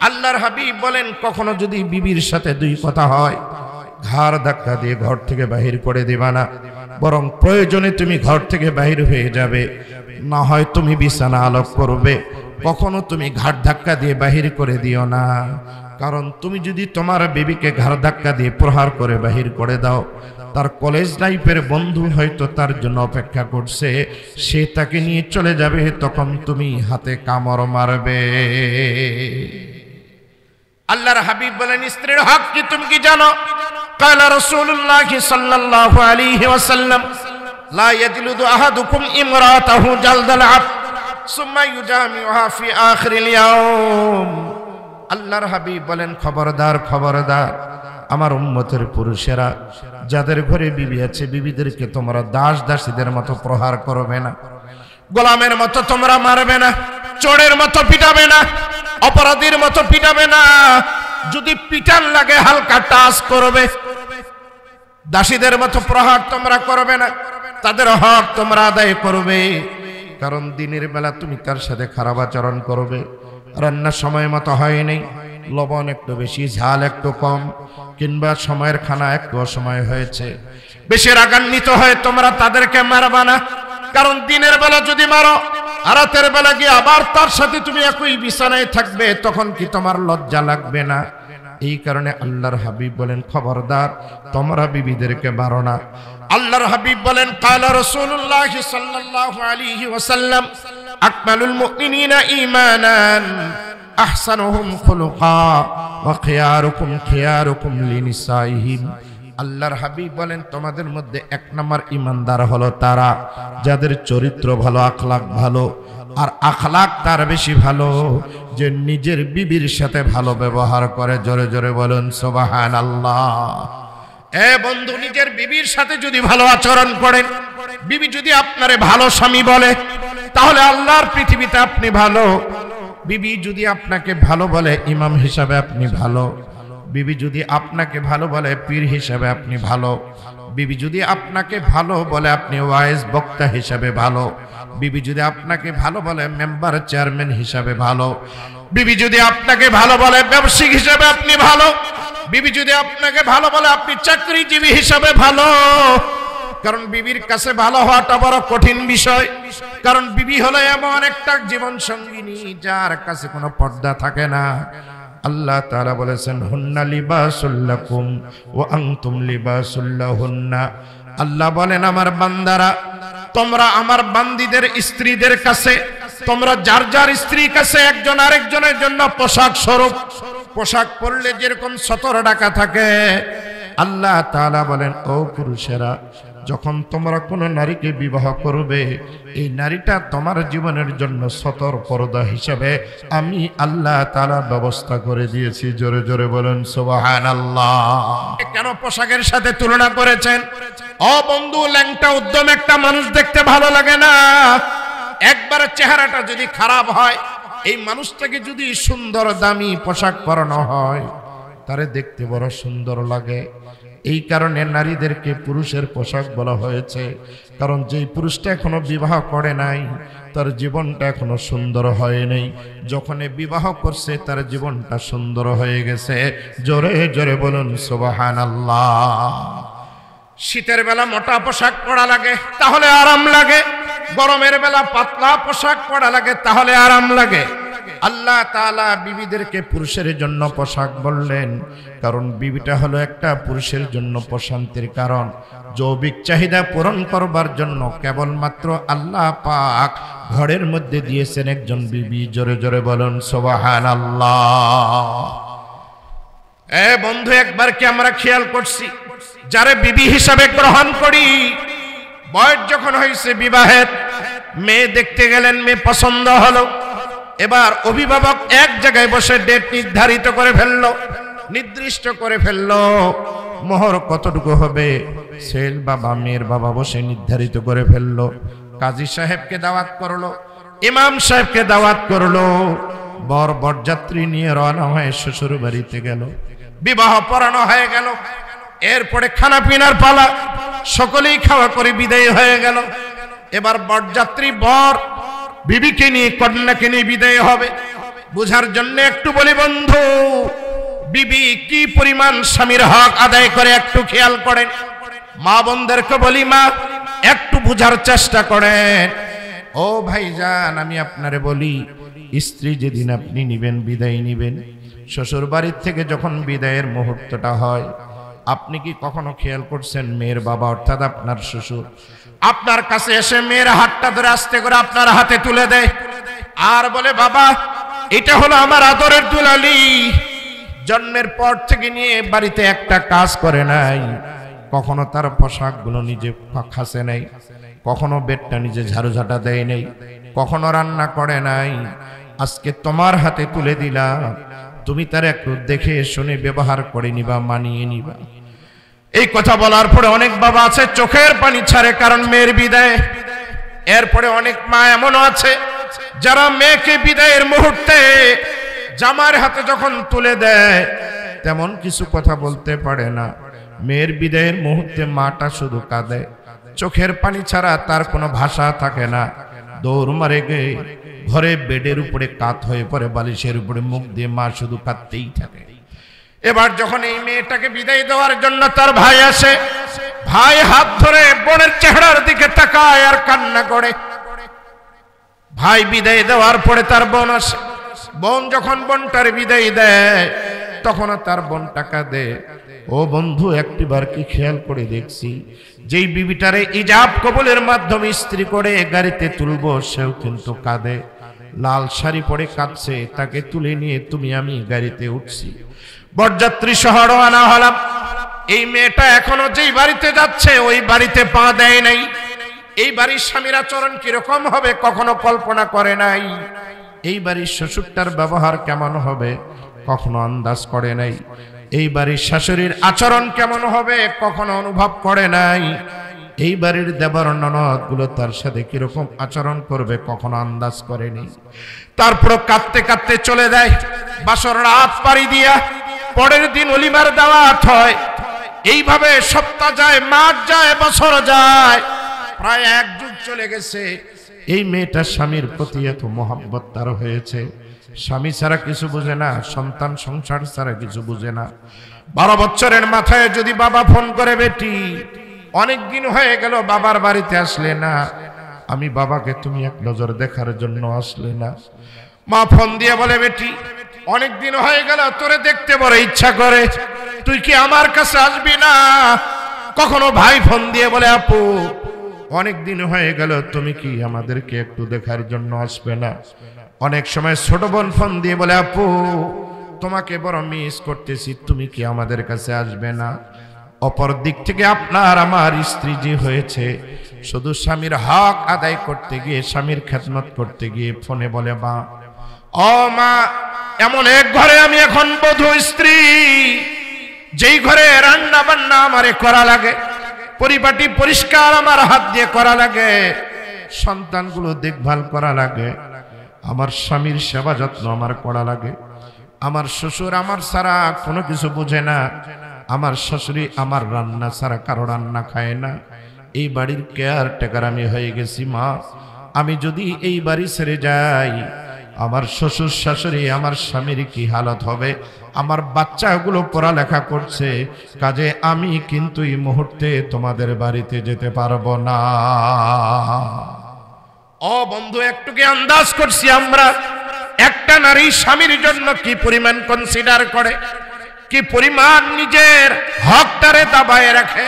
আল্লাহর হাবিব বলেন কখনো যদি বিবির সাথে দুই কথা হয় ঘাড় ধাক্কা দিয়ে ঘর থেকে বাহির করে দিবা না, বরং প্রয়োজনে তুমি ঘর থেকে বাহির হয়ে যাবে, না হয় তুমি বিছানা আলোক করবে, কখনো তুমি ঘাড় ধাক্কা দিয়ে বাহির করে দিও না। কারণ তুমি যদি তোমার বিবিকে ঘাড় ধাক্কা দিয়ে প্রহার করে বাহির করে দাও, তার কলেজ লাইফের বন্ধু হয়তো তার জন্য অপেক্ষা করছে, সে তাকে নিয়ে চলে যাবে, তখন তুমি হাতে কামড় মারবে। আল্লাহর হাবিব বলেন স্ত্রীর হক কি তুমি কি জানো? قال رسول الله صلى الله عليه وسلم لا يجلد احدكم امراته جلد العبد ثم يجامعها في آخر اليوم, আল্লাহর হাবিব বলেন খবরদার খবরদার আমার উম্মতের পুরুষেরা যাদের ঘরে বিবি আছে বিবিদেরকে তোমরা দাস দাসীদের মতো প্রহার করবে না, গোলামের মতো তোমরা মারবে না, চোরের মতো পিটাবে না, অপরাধীর মতো পিটাবে না, যদি পিটান লাগে হালকা টাচ করবে, দাসীদের মতো প্রহার তোমরা করবে না, তাদের হক তোমরা আদায় করবে। কারণ দিনের বেলা তুমি তার সাথে খারাপ আচরণ করবে, রান্নার সময় মতো হয় নাই, লবণ একটু বেশি ঝাল একটু কম, কিংবা সময়ের খানা একটু অসময় হয়েছে, বেশি রাগান্বিত হয়ে তোমরা তাদেরকে মারবা না। কারণ দিনের বেলা যদি মারো আর রাতের বেলা গিয়ে আবার তার সাথে তুমি একই বিছানায় থাকবে, তখন কি তোমার লজ্জা লাগবে না? এই কারণে আল্লাহর হাবিব বলেন খবরদার তোমরা বিবিদেরকে মারো না। আল্লাহর হাবিব বলেন কালা রাসূলুল্লাহ সাল্লাল্লাহু আলাইহি ওয়াসাল্লাম আকমালুল মুমিনিনা ঈমানান আহসানুহুম খুলুকা ওয়া খিয়ারুকুম খিয়ারুকুম লিনিসাইহিম, আল্লাহর হাবিব বলেন তোমাদের মধ্যে এক নম্বর ঈমানদার হলো তারা যাদের চরিত্র ভালো, আখলাক ভালো, আর আখলাক তার বেশি ভালো যে নিজের বিবির সাথে ভালো ব্যবহার করে। জোরে জোরে বলুন সুবহানাল্লাহ। এ বন্ধু, নিজের বিবির সাথে যদি ভালো আচরণ করেন, বিবি যদি আপনারে ভালো স্বামী বলে, তাহলে আল্লাহর পৃথিবীতে আপনি ভালো। বিবি যদি আপনাকে ভালো বলে ইমাম হিসাবে আপনি ভালো, বিবি যদি আপনাকে ভালো বলে পীর হিসাবে আপনি ভালো, বিবি যদি আপনাকে ভালো বলে আপনি ওয়াইজ বক্তা হিসাবে ভালো, বিবি যদি আপনাকে ভালো বলে মেম্বার চেয়ারম্যান হিসাবে ভালো, বিবি যদি আপনাকে ভালো বলে ব্যবসায়িক হিসাবে আপনি ভালো, বিবি যদি আপনাকে ভালো বলে আপনি চাকরিজীবী হিসাবে ভালো। কারণ বিবির কাছে ভালো হওয়াটা বড় কঠিন বিষয়। কারণ বিবি হলো এমন একটা জীবন সঙ্গিনী যার কাছে কোনো পর্দা থাকে না। আল্লাহ তাআলা বলেছেন হুন্না লিবাসুল লাকুম ওয়া আনতুম লিবাসুল লাহুন্না। আল্লাহ বলেন আমার বান্দারা, তোমরা আমার বান্দীদের স্ত্রীদের কাছে, তোমরা যার যার স্ত্রীর কাছে একজন আরেকজনের জন্য পোশাক স্বরূপ। পোশাক পরলে যেরকম সতর ঢাকা থাকে, আল্লাহ তাআলা বলেন ও পুরুষেরা, যখন তোমরা কোনো নারীকে বিবাহ করবে, এই নারীটা তোমার জীবনের জন্য সতর পর্দা হিসেবে আমি আল্লাহ তাআলা ব্যবস্থা করে দিয়েছি। জোরে জোরে বলেন সুবহানাল্লাহ। কেন পোশাকের সাথে তুলনা করেছেন? ও বন্ধু, ল্যাংটা উদ্যম একটা মানুষ দেখতে ভালো লাগে না। একবার চেহারাটা যদি খারাপ হয়, এই মানুষটাকে যদি সুন্দর দামি পোশাক পরানো হয়, তারে দেখতে বড় সুন্দর লাগে। এই কারণে নারীদেরকে পুরুষের পোশাক বলা হয়েছে। কারণ যেই পুরুষটা এখনো বিবাহ করে নাই, তার জীবনটা এখনো সুন্দর হয় নাই। যখন বিবাহ করছে তার জীবনটা সুন্দর হয়ে গেছে। জোরে জোরে বলুন সুবহানাল্লাহ। শীতের বেলা মোটা পোশাক পরা লাগে, তাহলে আরাম লাগে। গরমের বেলা পাতলা পোশাক পরা লাগে, তাহলে আরাম লাগে। আল্লাহ তাআলা বিবিদেরকে পুরুষের জন্য পোশাক বললেন, কারণ বিবিটা হলো একটা পুরুষের জন্য প্রশান্তির কারণ। যৌবিক চাহিদা পূরণ করবার জন্য কেবলমাত্র আল্লাহ পাক ঘরের মধ্যে দিয়েছেন একজন বিবি। জোরে জোরে বলুন সুবহানাল্লাহ। বন্ধু, একবার কি আমরা খেয়াল করছি, যারে বিবি হিসাবে গ্রহণ করি, বয়স যখন হয়েছে বিবাহের, মেয়ে দেখতে গেলেন, মেয়ে পছন্দ হলো, এবার অভিভাবক এক জায়গায় বসে ডেট নির্ধারিত করে ফেললো, নির্দিষ্ট করে ফেললো। মোহর কতটুকু হবে, ছেল বাবা মেয়ের বাবা বসে নির্ধারিত করে ফেললো। কাজী সাহেবকে দাওয়াত করলো, ইমাম সাহেবকে দাওয়াত করলো। বরযাত্রী নিয়ে রওনা হয়ে শ্বশুর বাড়িতে গেল, বিবাহ পড়ানো হয়ে গেল। এরপরে খানা পিনার পালা, সকলেই খাওয়া করে বিদায় হয়ে গেল। এবার বরযাত্রী বর বিবিকে নিয়ে, কন্যাকে নিয়ে বিদায় হবে। বুঝার জন্য একটু বলি বন্ধু, বিবি কি পরিমাণ স্বামীর হক আদায় করে একটু খেয়াল করেন। মা বোনদেরকে বলি, মা একটু বুঝার চেষ্টা করেন। ও ভাইজান, আমি আপনারে বলি, স্ত্রী যেদিন আপনি নিবেন, বিদায় নিবেন, শ্বশুর বাড়ির থেকে যখন বিদায়ের মুহূর্তটা হয়, আপনি কি কখনো খেয়াল করছেন মেয়ের বাবা অর্থাৎ আপনার শ্বশুর আপনার কাছে এসে মেয়ের হাতটা ধরে আস্তে করে আপনার হাতে তুলে দেয় আর বলে, বাবা এটা হলো আমার আদরের দুলালি, জন্মের পর থেকে নিয়ে বাড়িতে একটা কাজ করে নাই, কখনো তার পোশাকগুলো নিজে খাসে নাই, কখনো বেডটা নিজে ঝাড়ুঝাটা দেয় নাই, কখনো রান্না করে নাই, আজকে তোমার হাতে তুলে দিলাম, তুমি তার একটু দেখে শুনে ব্যবহার করে নিবা, মানিয়ে নিবা। এই কথা বলার পরে অনেক বাবা আছে চোখের পানি ছাড়ে, কারণ মেয়ের বিদায়। এরপরে অনেক মা এমনও আছে যারা মেয়েকে বিদায়ের মুহূর্তে জামার হাতে যখন তুলে দেয়, তেমন কিছু কথা বলতে পারে না। মেয়ের বিদায়ের মুহূর্তে মাটা শুধু কাঁদে, চোখের পানি ছাড়া তার কোনো ভাষা থাকে না। দৌড় মারে গিয়ে ঘরে বেডের উপরে কাত হয়ে পড়ে, বালিশের উপরে মুখ দিয়ে মা শুধু কাঁদতেই থাকে। এবার যখন এই মেয়েটাকে বিদায় দেওয়ার জন্য তার ভাই আসে, ভাই হাত ধরে বোনের চেহারার দিকে তাকায় আর কান্না করে। ভাই বিদায় দেওয়ার পরে তার বোন আসে, বোন যখন বোনটার বিদায় দেয় তখন তার বোনটা কাঁদে। ও বন্ধু, একটিবার কি খেয়াল করে দেখছি, যেই বিবিটারে ইজাব কবুলের মাধ্যমে স্ত্রী করে গাড়িতে তুলবো, সেও কিন্তু কাঁদে, লাল শাড়ি পরে কাঁদছে, তাকে তুলে নিয়ে তুমি আমি গাড়িতে উঠছি, বরযাত্রী সহ রওনা হলাম। এই মেয়েটা এখনো যেই বাড়িতে যাচ্ছে ওই বাড়িতে পা দেয় নাই। এই বাড়ির স্বামীর আচরণ কিরকম হবে কখনো কল্পনা করে নাই। এই বাড়ির শ্বশুরটার ব্যবহার কেমন হবে কখনো আন্দাজ করে নাই। এই বাড়ির শাশুড়ির আচরণ কেমন হবে কখনো অনুভব করে নাই। এই বাড়ির দেবর ননদ গুলো তার সাথে কিরকম আচরণ করবে কখনো আন্দাজ করেনি। তারপর কাঁদতে কাঁদতে চলে যায়, বাসর রাত পাড়ি দিয়া পরের দিন অলিমার দাওয়াত হয়। এইভাবে সপ্তাহ যায়, মাস যায়, বছর যায়, প্রায় এক যুগ চলে গেছে। এই মেয়েটার স্বামীর প্রতি এত মহব্বত তার হয়েছে, স্বামী ছাড়া কিছু বুঝে না, সন্তান সংসার ছাড়া কিছু বুঝে না। 12 বছরের মাথায় যদি বাবা ফোন করে, বেটি অনেক দিন হয়ে গেল বাবার বাড়িতে আসলে না, আমি বাবাকে তুমি এক নজর দেখার জন্য আসলে না। মা ফোন দিয়ে বলে, বেটি অনেক দিন হয়ে গেল, তোরে দেখতে বড় ইচ্ছা করে, তুই কি আমার কাছে আসবি না? কখনো ভাই ফোন দিয়ে বলে, আপু অনেক দিন হয়ে গেল, তুমি কি আমাদেরকে একটু দেখার জন্য আসবে না? অনেক সময় ছোট বোন ফোন দিয়ে বলে, আপু তোমাকে বড় মিস করতেছি, তুমি কি আমাদের কাছে আসবে না? অপর দিক থেকে আপনার আমার স্ত্রী যে হয়েছে, শুধু স্বামীর হক আদায় করতে গিয়ে, স্বামীর খেদমত করতে গিয়ে ফোনে বলে, মা ও মা, এমন এক ঘরে আমি এখন বধূ স্ত্রী, যেই ঘরে রান্না বান্না আমারে করা লাগে, পরিপাটি পরিষ্কার আমার হাত দিয়ে করা লাগে, সন্তানগুলো দেখভাল করা লাগে, আমার স্বামীর সেবা যত্ন আমার করা লাগে। আমার শ্বশুর আমার ছাড়া কোনো কিছু বুঝে না, আমার শাশুড়ি আমার রান্না ছাড়া কারো রান্না খায় না। এই বাড়ির কেয়ারটেকার আমি হয়ে গেছি মা, আমি যদি এই বাড়ি ছেড়ে যাই, আমার শ্বশুর শাশুড়ি আমার স্বামীর কি হালত হবে? আমার বাচ্চাগুলো পড়ালেখা করছে, কাজে আমি কিন্তু এই মুহূর্তে তোমাদের বাড়িতে যেতে পারবো না। ও বন্ধু, একটু কি আন্দাজ করছি আমরা একটা নারী স্বামীর জন্য কি পরিমাণ কনসিডার করে, কি পরিমাণ নিজের হকটারে দাবায় রাখে?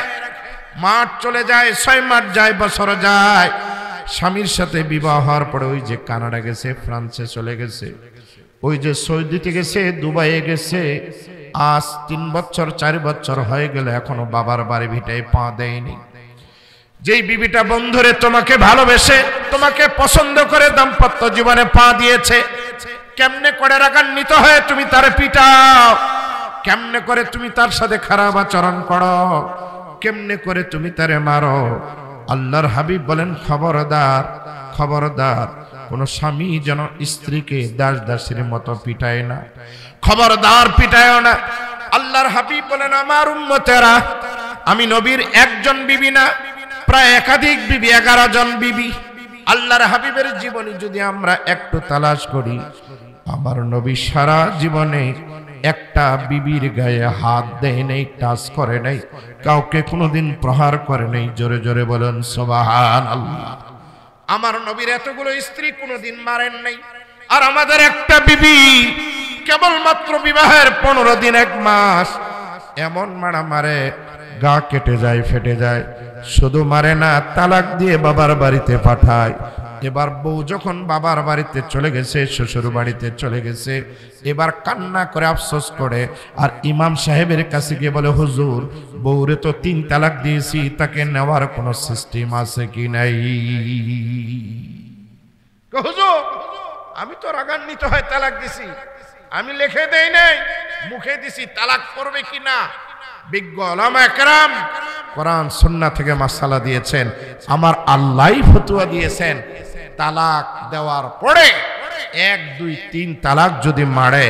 মাস চলে যায়, 6 মাস যায়, বছর যায়, স্বামীর সাথে বিবাহ হওয়ার পরে ওই যে কানাডা গেছে, ফ্রান্সে চলে গেছে, ওই যে সৌদিতে গেছে, দুবাইয়ে গেছে, আজ 3 বছর 4 বছর হয়ে গেল, এখনো বাবার বাড়ি ভিটায় পা দেয়নি। যেই বিবিটা বন্ধুরে তোমাকে ভালোবেসে, তোমাকে পছন্দ করে দাম্পত্য জীবনে পা দিয়েছে, কেমনে করে রাগান্বিত হয়ে তুমি তারে পিটাও, কেমনে করে তুমি তার সাথে খারাপ আচরণ করো, কেমনে করে তুমি তারে মারো। আল্লাহর হাবিব বলেন, খবরদার খবরদার, কোন স্বামী যেন স্ত্রীকে দাস দাসীর মতো পিটায় না, খবরদার পিটায় না। আল্লাহর হাবিব বলেন, আমার উম্মতেরা, আমি নবীর একজন বিবি না, প্রায় একাধিক বিবি, 11 জন বিবি। আল্লাহর হাবিবের জীবনী যদি আমরা একটু তালাশ করি, আমার নবী সারা জীবনে একটা বিবির গায়ে হাত দেয় নাই, টাচ করে নাই, কাউকে কোনোদিন প্রহার করে নাই। জোরে জোরে বলেন সুবহানাল্লাহ। আমার নবীর এতগুলো স্ত্রী কোনোদিন মারেন নাই, আর আমাদের একটা বিবি কেবলমাত্র বিবাহের 15 দিন 1 মাস এমন মারা মারে, গা কেটে যায়, ফেটে যায়। শুধু মারে না, তালাক দিয়ে বাবার বাড়িতে পাঠায়। এবার বউ যখন বাবার বাড়িতে চলে গেছে, শ্বশুর বাড়িতে চলে গেছে, এবার কান্না করে আফসোস করে, আর ইমাম সাহেবের কাছে গিয়ে বলে, হুজুর বউরে তো 3 তালাক দিয়েছি, তাকে নেওয়ার কোনো সিস্টেম আছে কি নাই? হুজুর আমি তো রাগান্বিত হয়ে তালাক দিছি, আমি লিখে দেই নাই, মুখে দিছি, তালাক করবে কি না? বিজ্ঞ উলামা একরাম কোরআন সুন্নাহ থেকে মাসালা দিয়েছেন, আমার আল্লাহই ফতোয়া দিয়েছেন, তালাক দেওয়ার পরে 1 2 3 তালাক যদি মারে,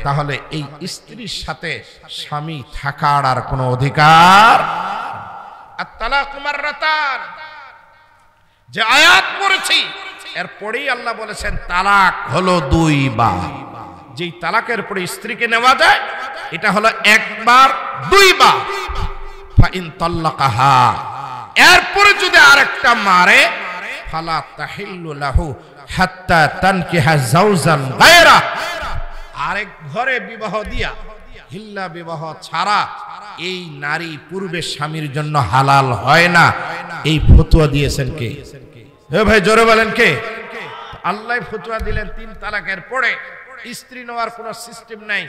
তাহলে এই স্ত্রীর সাথে স্বামী থাকার আর কোনো অধিকার। আত-তালাক মাররাতান যে আয়াত পড়েছি, এরপরেই আল্লাহ বলেছেন তালাক হলো 2 বার। যেই তালাকের পরে স্ত্রীকে নেওয়া যায়, এটা হলো 1 বার 2 বার। ফাইন তাল্লাকাহা, এরপরে যদি আরেকটা মারে, ফালা তাহিল্লু লাহু হাত্তা তানকিহা যাওজান গায়রা, আরেক ঘরে বিবাহ দিয়া, হিল্লা বিবাহ ছাড়া এই নারী পূর্বে স্বামীর জন্য হালাল হয় না। এই ফতোয়া দিয়েছেন কে? এ ভাই জোরে বলেন কে? আল্লাহ ফতোয়া দিলেন 3 তালাকের পরে স্ত্রী নেওয়ার কোনো সিস্টেম নাই।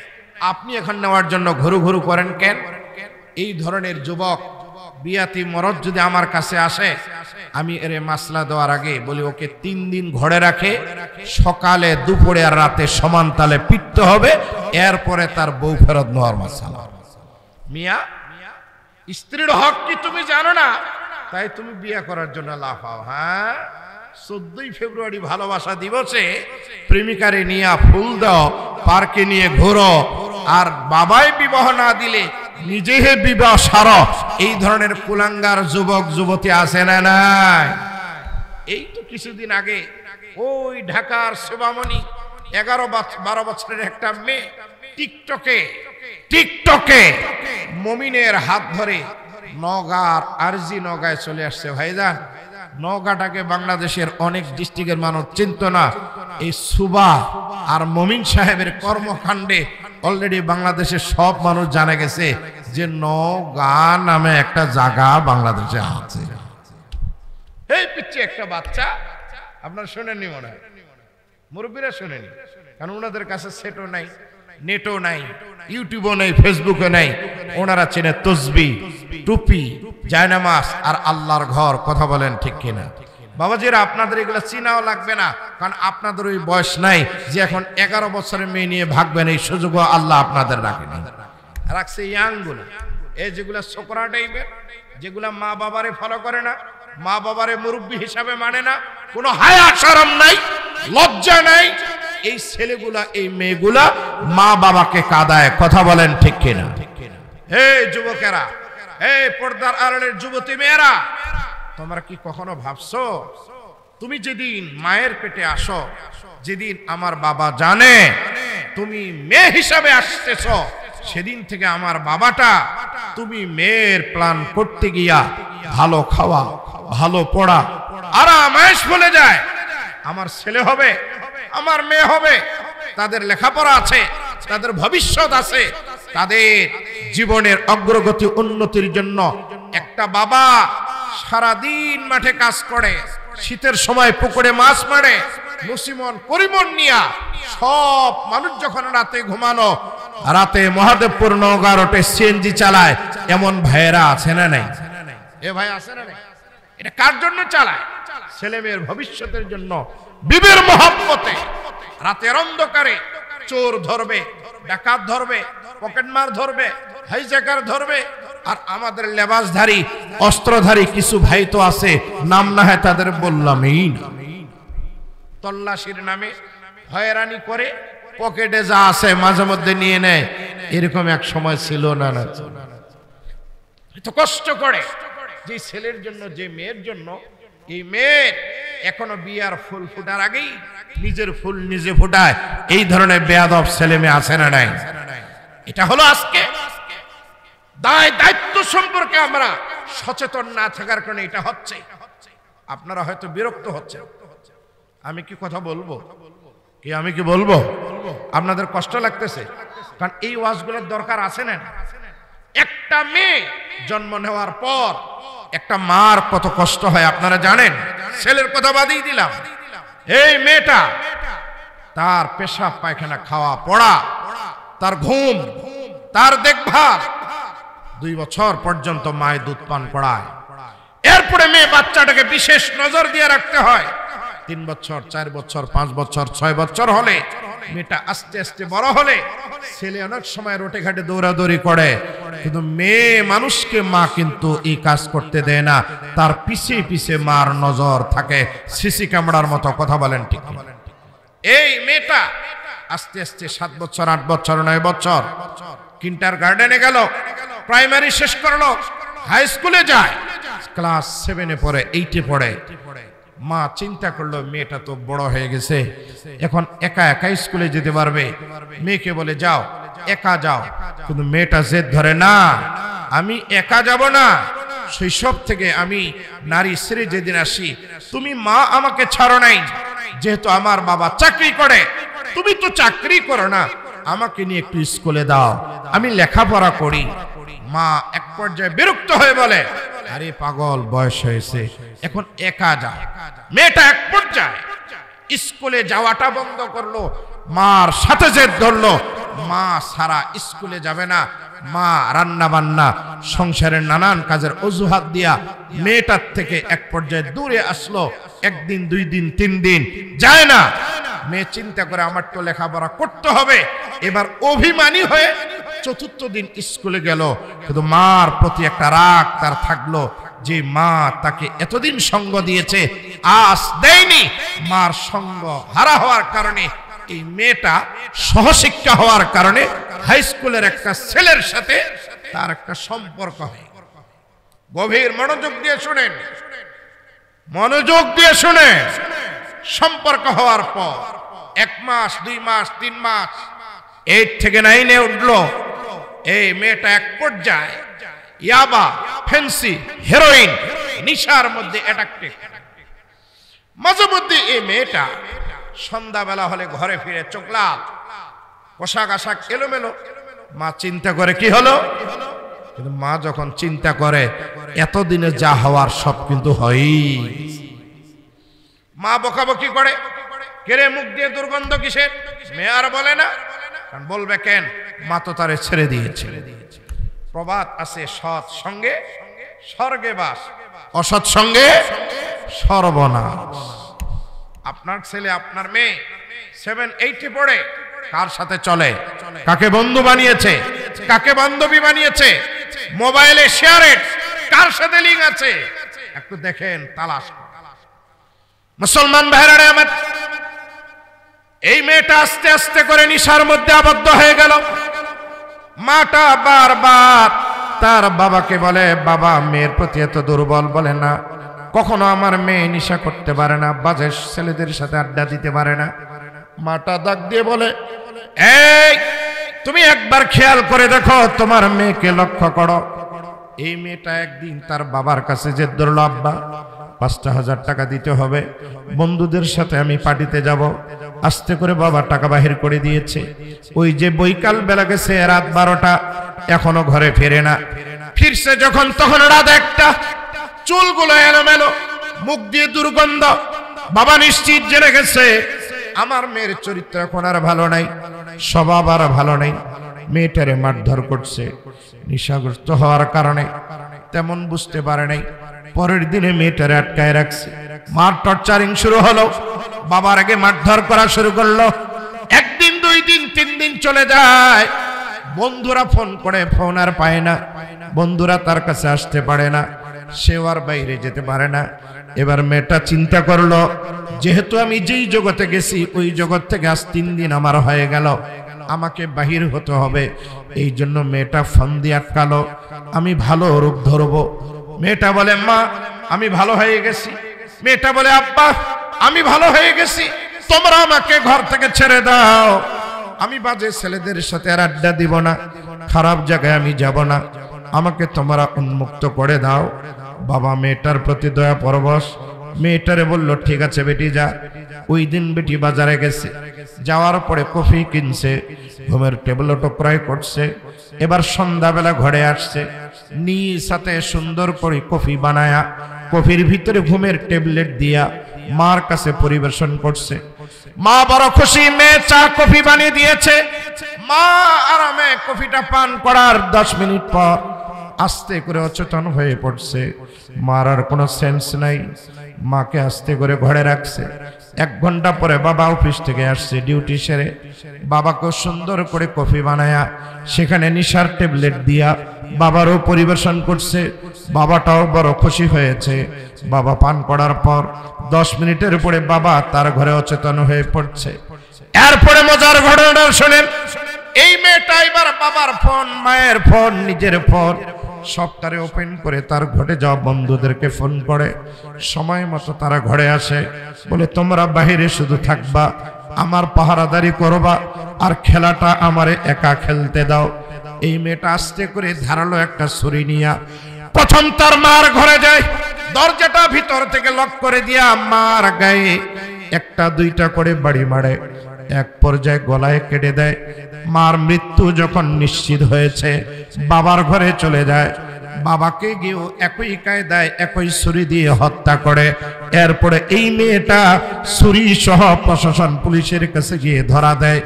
আপনি এখন নেওয়ার জন্য ঘুরু ঘুরু করেন কেন? এই ধরনের যুবক বিয়াতি মরদ যদি আমার কাছে আসে, আমি এর মাসলা দেওয়ার আগে বলি, ওকে 3 দিন ঘরে রাখে, সকালে দুপুরে আর রাতে সমান তালে পিটতে হবে, এরপরে তার বউ ফেরত নেওয়ার মাসলা। মিয়া, স্ত্রীর হক কি তুমি জানো না? তাই তুমি বিয়ে করার জন্য লাফাও। হ্যাঁ, 14 ফেব্রুয়ারি ভালোবাসা দিবসে প্রেমিকারে নিয়ে ফুল দাও, পার্কে নিয়ে ঘোরো, আর বাবাই বিবাহ না দিলে নিজে বিবাহ সারো। এই ধরনের কুলাঙ্গার যুবক যুবতী আছে না নাই? এই তো কিছুদিন আগে ওই ঢাকার শোভামণি 11-12 বছরের একটা মেয়ে টিকটকে মমিনের হাত ধরে নওগাঁর আরজি নওগাঁয় চলে আসছে ভাইজান। নওগাঁটাকে বাংলাদেশের অনেক ডিস্ট্রিক্টের মানুষ চিনত না। এই সুবা আর মমিন সাহেবের কর্মকাণ্ডে অলরেডি বাংলাদেশের সব মানুষ জানে গেছে যে নওগাঁ নামে একটা জায়গা বাংলাদেশে আছে। এই পিচ্ছে একটা বাচ্চা, আপনারা শোনেননি মনে হয়, মুরব্বীরা শোনেনি, কারণ ওনাদের কাছে সেটও নাই, নেটও নাই, ইউটিউবও নাই, ফেসবুকও নাই। ওনারা চেনে তসবিহ, টুপি, জায়নামাজ আর আল্লাহর ঘর। কথা বলেন ঠিক কিনা? বাবাজিরা, আপনাদের এগুলো চিনাও লাগবে না, কারণ আপনাদের ওই বয়স নাই যে এখন 11 বছরের মেয়ে নিয়ে ভাগবেন। এই সুযোগও আল্লাহ আপনাদের রাখেনি, রাখছে ইয়াংগুলো। এই যেগুলা ছোকরা টাইপের, যেগুলা মা বাবারে ফলো করে না, মা বাবারে মুরব্বী হিসাবে মানে না, কোনো হায়া শরম নাই, লজ্জা নাই, এই ছেলেগুলা এই মেয়েগুলা মা বাবাকে কাঁদায়। কথা বলেন ঠিক কিনা? এই যুবকেরা, এই পর্দার আড়ালের যুবতী মেয়েরা, তোমরা কি কখনো ভাবছো তুমি যেদিন মায়ের পেটে আসো, যেদিন আমার বাবা জানে তুমি মেয়ে হিসাবে আসতেছ, সেদিন থেকে আমার বাবাটা তুমি মেয়ের প্ল্যান করতে গিয়া ভালো খাওয়া, ভালো পড়া, আরাম আয়েশ বলে যায়। আমার ছেলে হবে, আমার মেয়ে হবে, তাদের লেখাপড়া আছে, তাদের ভবিষ্যৎ আছে, তাদের জীবনের অগ্রগতি উন্নতির জন্য একটা বাবা সারাদিন মাঠে কাজ করে, শীতের সময় পুকুরে মাছ মারে, মুসিমন করিমন নিয়া সব মানুষ যখন রাতে ঘুমানো, রাতে মহাদেবপুর নওগাঁ রোডে সিএনজি চালায়, এমন ভাইয়েরা আছে না নাই? এ ভাই আছে না নাই? এটা কার জন্য চালায়? ছেলে মেয়ের ভবিষ্যতের জন্য। বিবির মহব্বতে রাতের অন্ধকারে চোর ধরবে, ডাকাত ধরবে, পকেটমার ধরবে, হাইজ্যাকার ধরবে, আর আমাদের লেবাসধারী অস্ত্রধারী কিছু ভাই তো আছে, নাম না হয় তাদের বললামই না, তল্লাশির নামে হয়রানি করে পকেটে যা আছে মাঝে মধ্যে নিয়ে নেয়। এরকম এক সময় ছিল না? না, এত কষ্ট করে যে ছেলের জন্য, যে মেয়ের জন্য। এই মেয়ের এখনো বিয়ার ফুল ফুটার আগেই নিজের ফুল নিজে ফুটায়। এই ধরনের বেয়াদব ছেলে মেয়ে আছে না নাই? এটা হলো আজকে দায় দায়িত্ব সম্পর্কে আমরা সচেতন না থাকার কারণে এটা হচ্ছে। আপনারা হয়তো বিরক্ত হচ্ছেন, আমি কি কথা বলবো, কি আমি কি বলবো? আপনাদের কষ্ট লাগতেছে, কারণ এই ওয়াজগুলোর দরকার আছে না? একটা মেয়ে জন্ম নেওয়ার পর একটা মার কত কষ্ট হয় আপনারা জানেন? ছেলের কথা বাদই দিলাম, এই মেয়েটা তার পেশাব পায়খানা, খাওয়া পড়া, তার ঘুম, তার দেখভাল 2 বছর পর্যন্ত মায়ের দুধ পান করায়। এরপরে মেয়ে বাচ্চাটাকে বিশেষ নজর দিয়ে রাখতে হয়। 3 বছর, 4 বছর, 5 বছর, 6 বছর হলে মেয়েটা আস্তে আস্তে বড় হলে, ছেলে অনেক সময় রোটে ঘাটে দৌড়াদৌড়ি করে, কিন্তু মেয়ে মানুষকে মা কিন্তু এই কাজ করতে দেয় না। তার পিছে পিছে মার নজর থাকে, সিসি ক্যামেরার মতো। কথা বলেন ঠিক? এই মেয়েটা আস্তে আস্তে 7 বছর, 8 বছর, 9 বছর কিন্টার গার্ডেনে গেল, প্রাইমারি শেষ করলো, হাই স্কুলে যায়, ক্লাস 7-এ পড়ে, 8-এ পড়ে। মা চিন্তা করলো মেয়েটা তো বড় হয়ে গেছে, এখন একা একা স্কুলে যেতে পারবে। মেয়েকে বলে যাও, একা যাও, কিন্তু মেয়েটা জেদ ধরে, না আমি একা যাব না, শৈশব থেকে আমি নারী শ্রী যেদিন আসি, তুমি মা আমাকে ছাড়ো নাই, যেহেতু আমার বাবা চাকরি করে, তুমি তো চাকরি করো না, আমাকে নিয়ে একটু স্কুলে দাও, আমি লেখাপড়া করি। মা এক পর্যায়ে বিরক্ত হয়ে বলে, আরে পাগল, বয়স হয়েছে, এখন একা যা। মেয়েটা এক পর্যায়ে স্কুলে যাওয়াটা বন্ধ করলো, মার সাথে জেদ ধরলো, মা সারা স্কুলে যাবে না। মা রান্না বান্না, সংসারের নানান কাজের অজুহাত দিয়া মেয়েটার থেকে এক পর্যায়ে দূরে আসলো। 1 দিন, 2 দিন, 3 দিন যায় না। মেয়ে চিন্তা করে আমার তো লেখাপড়া করতে হবে। এবার অভিমানী হয়ে 4র্থ দিন স্কুলে গেল, কিন্তু মার প্রতি একটা রাগ তার থাকলো, যে মা তাকে এতদিন সঙ্গ দিয়েছে, আজ দেয়নি। মার সঙ্গ হারা হওয়ার কারণে এই মেয়েটা সহশিক্ষা হওয়ার কারণে হাই স্কুলের একটা ছেলের সাথে তার একটা সম্পর্ক হয়। গভীর মনোযোগ দিয়ে শুনেন, মনোযোগ দিয়ে শুনে। সম্পর্ক হওয়ার পর 1 মাস, 2 মাস, 3 মাস, 8 থেকে 9-এ উঠলো। এই মেয়েটা এক পর্যায়ে ইয়াবা, ফেন্সি, হেরোইন, নিশার মধ্যে অ্যাট্রাক্টেড। মাঝে মধ্যে এই মেয়েটা সন্ধ্যাবেলা হলে ঘরে ফিরে চোখ লাল, পোশাক আশাক এলোমেলো। মা চিন্তা করে কি হলো, কিন্তু মা যখন চিন্তা করে এতদিনে যা হওয়ার সব কিন্তু হয়ই। মা বকাবকি করে, কেরে মুখ দিয়ে দুর্গন্ধ কিসের? মেয়ে আর বলে না, কারণ বলবে কেন, মা তো তারে ছেড়ে দিয়েছে। প্রবাদ আছে, সৎ সঙ্গে স্বর্গে বাস, অসৎ সঙ্গে সর্বনাশ। আপনার ছেলে আপনার মেয়ে 7-8 পড়ে, কার সাথে চলে, কাকে বন্ধু বানিয়েছে, কাকে বান্ধবী বানিয়েছে, মোবাইলে শেয়ারেট, কার সাথে লিঙ্ক আছে, একটু দেখেন, তালাশ। মুসলমান ভাইরা আমার, এই মেয়েটা আস্তে আস্তে করে নিশার মধ্যে আবদ্ধ হয়ে গেল। মাটা বারবার তার বাবাকে বলে, বাবা মেয়ের প্রতি এত দুর্বল, বলে না কখনো আমার মেয়ে নেশা করতে পারে না, বাজে ছেলেদের সাথে আড্ডা দিতে পারে না। মাটা ডাক দিয়ে বলে, এই তুমি একবার খেয়াল করে দেখো, তোমার মেয়েকে লক্ষ্য করো। এই মেয়েটা একদিন তার বাবার কাছে যে ধরল, আব্বা 5,000 টাকা দিতে হবে, বন্ধুদের সাথে আমি পার্টিতে যাব। আস্তে করে বাবা টাকা বাহির করে দিয়েছে। ওই যে বৈকাল বেলা গেছে রাত 12টা, এখনো ঘরে ফেরে না। ফিরছে যখন তখন রাত 1টা, চুলগুলো এলোমেলো, মুখ দিয়ে দুর্গন্ধ। বাবা নিশ্চিত জেনে গেছে আমার মেয়ের চরিত্র এখন আর ভালো নাই, স্বভাব আর ভালো নাই। মেয়েটারে মারধর করছে, নেশাগ্রস্ত হওয়ার কারণে তেমন বুঝতে পারে নাই। পরের দিনে মেয়েটারে আটকায় রাখছে, মার টর্চারিং শুরু হলো। বাবার আগে মারধর করা শুরু করলো। 1 দিন 2 দিন 3 দিন চলে যায়। বন্ধুরা ফোন করে, ফোন আর পায় না। বন্ধুরা তার কাছে আসতে পারে না, সেও আর বাইরে যেতে পারে না। এবার মেয়েটা চিন্তা করলো, যেহেতু আমি যেই জগতে গেছি ওই জগৎ থেকে আজ 3 দিন আমার হয়ে গেল, আমাকে বাহির হতে হবে। এই জন্য মেয়েটা ফোন দিয়ে আটকালো, আমি ভালো রূপ ধরবো। মেয়েটা বলে, মা আমি ভালো হয়ে গেছি। মেয়েটা বলে, আব্বা আমি ভালো হয়ে গেছি, তোমরা আমাকে ঘর থেকে ছেড়ে দাও, আমি বাজে ছেলেদের সাথে আর আড্ডা দিব না, খারাপ জায়গায় আমি যাব না, আমাকে তোমরা উন্মুক্ত করে দাও। বাবা মেয়েটার প্রতি দয়া পরবশ, মেয়েটারে বলল, ঠিক আছে বেটি যা। ওই দিন বেটি বাজারে গেছে, যাওয়ার পরে কফি কিনছে, ঘুমের টেবিলও টুকরাই করছে। এবার সন্ধ্যাবেলা ঘরে আসছে, নিজ সাথে সুন্দর করে কফি বানায়া কফির ভিতরে ঘুমের ট্যাবলেট দিয়া মার কাছে পরিবেশন করছে। মা বড় খুশি, মেয়ে চা কফি বানিয়ে দিয়েছে। মা আরামে কফিটা পান করার 10 মিনিট পর আস্তে করে অচেতন হয়ে পড়ছে। মার আর কোনো সেন্স নাই। মাকে আস্তে করে ঘরে রাখছে। 1 ঘন্টা পরে বাবা অফিস থেকে আসছে ডিউটি সেরে। বাবাকে সুন্দর করে কফি বানায়া সেখানে নিশার ট্যাবলেট দিয়া বাবারও পরিবেশন করছে। বাবাটাও বড় খুশি হয়েছে। বাবা পান করার পর 10 মিনিটের পরে বাবা তার ঘরে অচেতন হয়ে পড়ছে। এরপরে মজার ঘটনা শুনেন। এই মেয়েটা এবার বাবার ফোন, মায়ের ফোন, নিজের ফোন সবটারে ওপেন করে তার ঘরে যাওয়া বন্ধুদেরকে ফোন করে। সময় মতো তারা ঘরে আসে, বলে তোমরা বাহিরে শুধু থাকবা, আমার পাহারাদারি করবা, আর খেলাটা আমারে একা খেলতে দাও। এই মেয়েটা আস্তে করে ধারালো একটা ছুরি নিয়া প্রথম তার মার ঘরে যায়। দরজাটা ভিতর থেকে লক করে দিয়া মার গায়ে 1টা 2টা করে বাড়ি মারে। এক পর্যায়ে গলায় কেটে দেয়। মার মৃত্যু যখন নিশ্চিত হয়েছে, বাবার ঘরে চলে যায়। বাবাকে গিয়েও একই কায়দায় একই ছুরি দিয়ে হত্যা করে। এরপরে এই মেয়েটা ছুরি সহ প্রশাসন পুলিশের কাছে গিয়ে ধরা দেয়।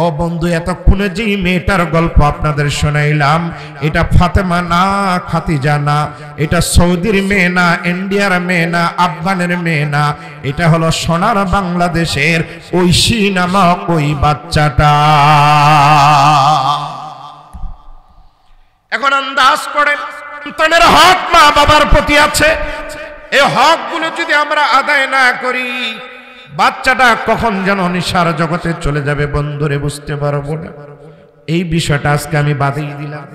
ও বন্ধু, এতক্ষণে যে মেয়েটার গল্প আপনাদের শোনাইলাম, এটা ফাতেমা না, খাদিজা না, এটা সৌদির মেয়ে না, ইন্ডিয়ার মেয়ে না, আফগানের মেয়ে না, এটা হলো সোনার বাংলাদেশের ঐশী নামক ওই বাচ্চাটা। এখন আন্দাজ করেন, সন্তানের হক মা বাবার প্রতি আছে। এই হকগুলো যদি আমরা আদায় না করি, বাচ্চাটা কখন যেন নিশার জগতে চলে যাবে বন্ধুরে বুঝতে পারবো না। এই বিষয়টা আজকে আমি বাদিয়ে দিলাম।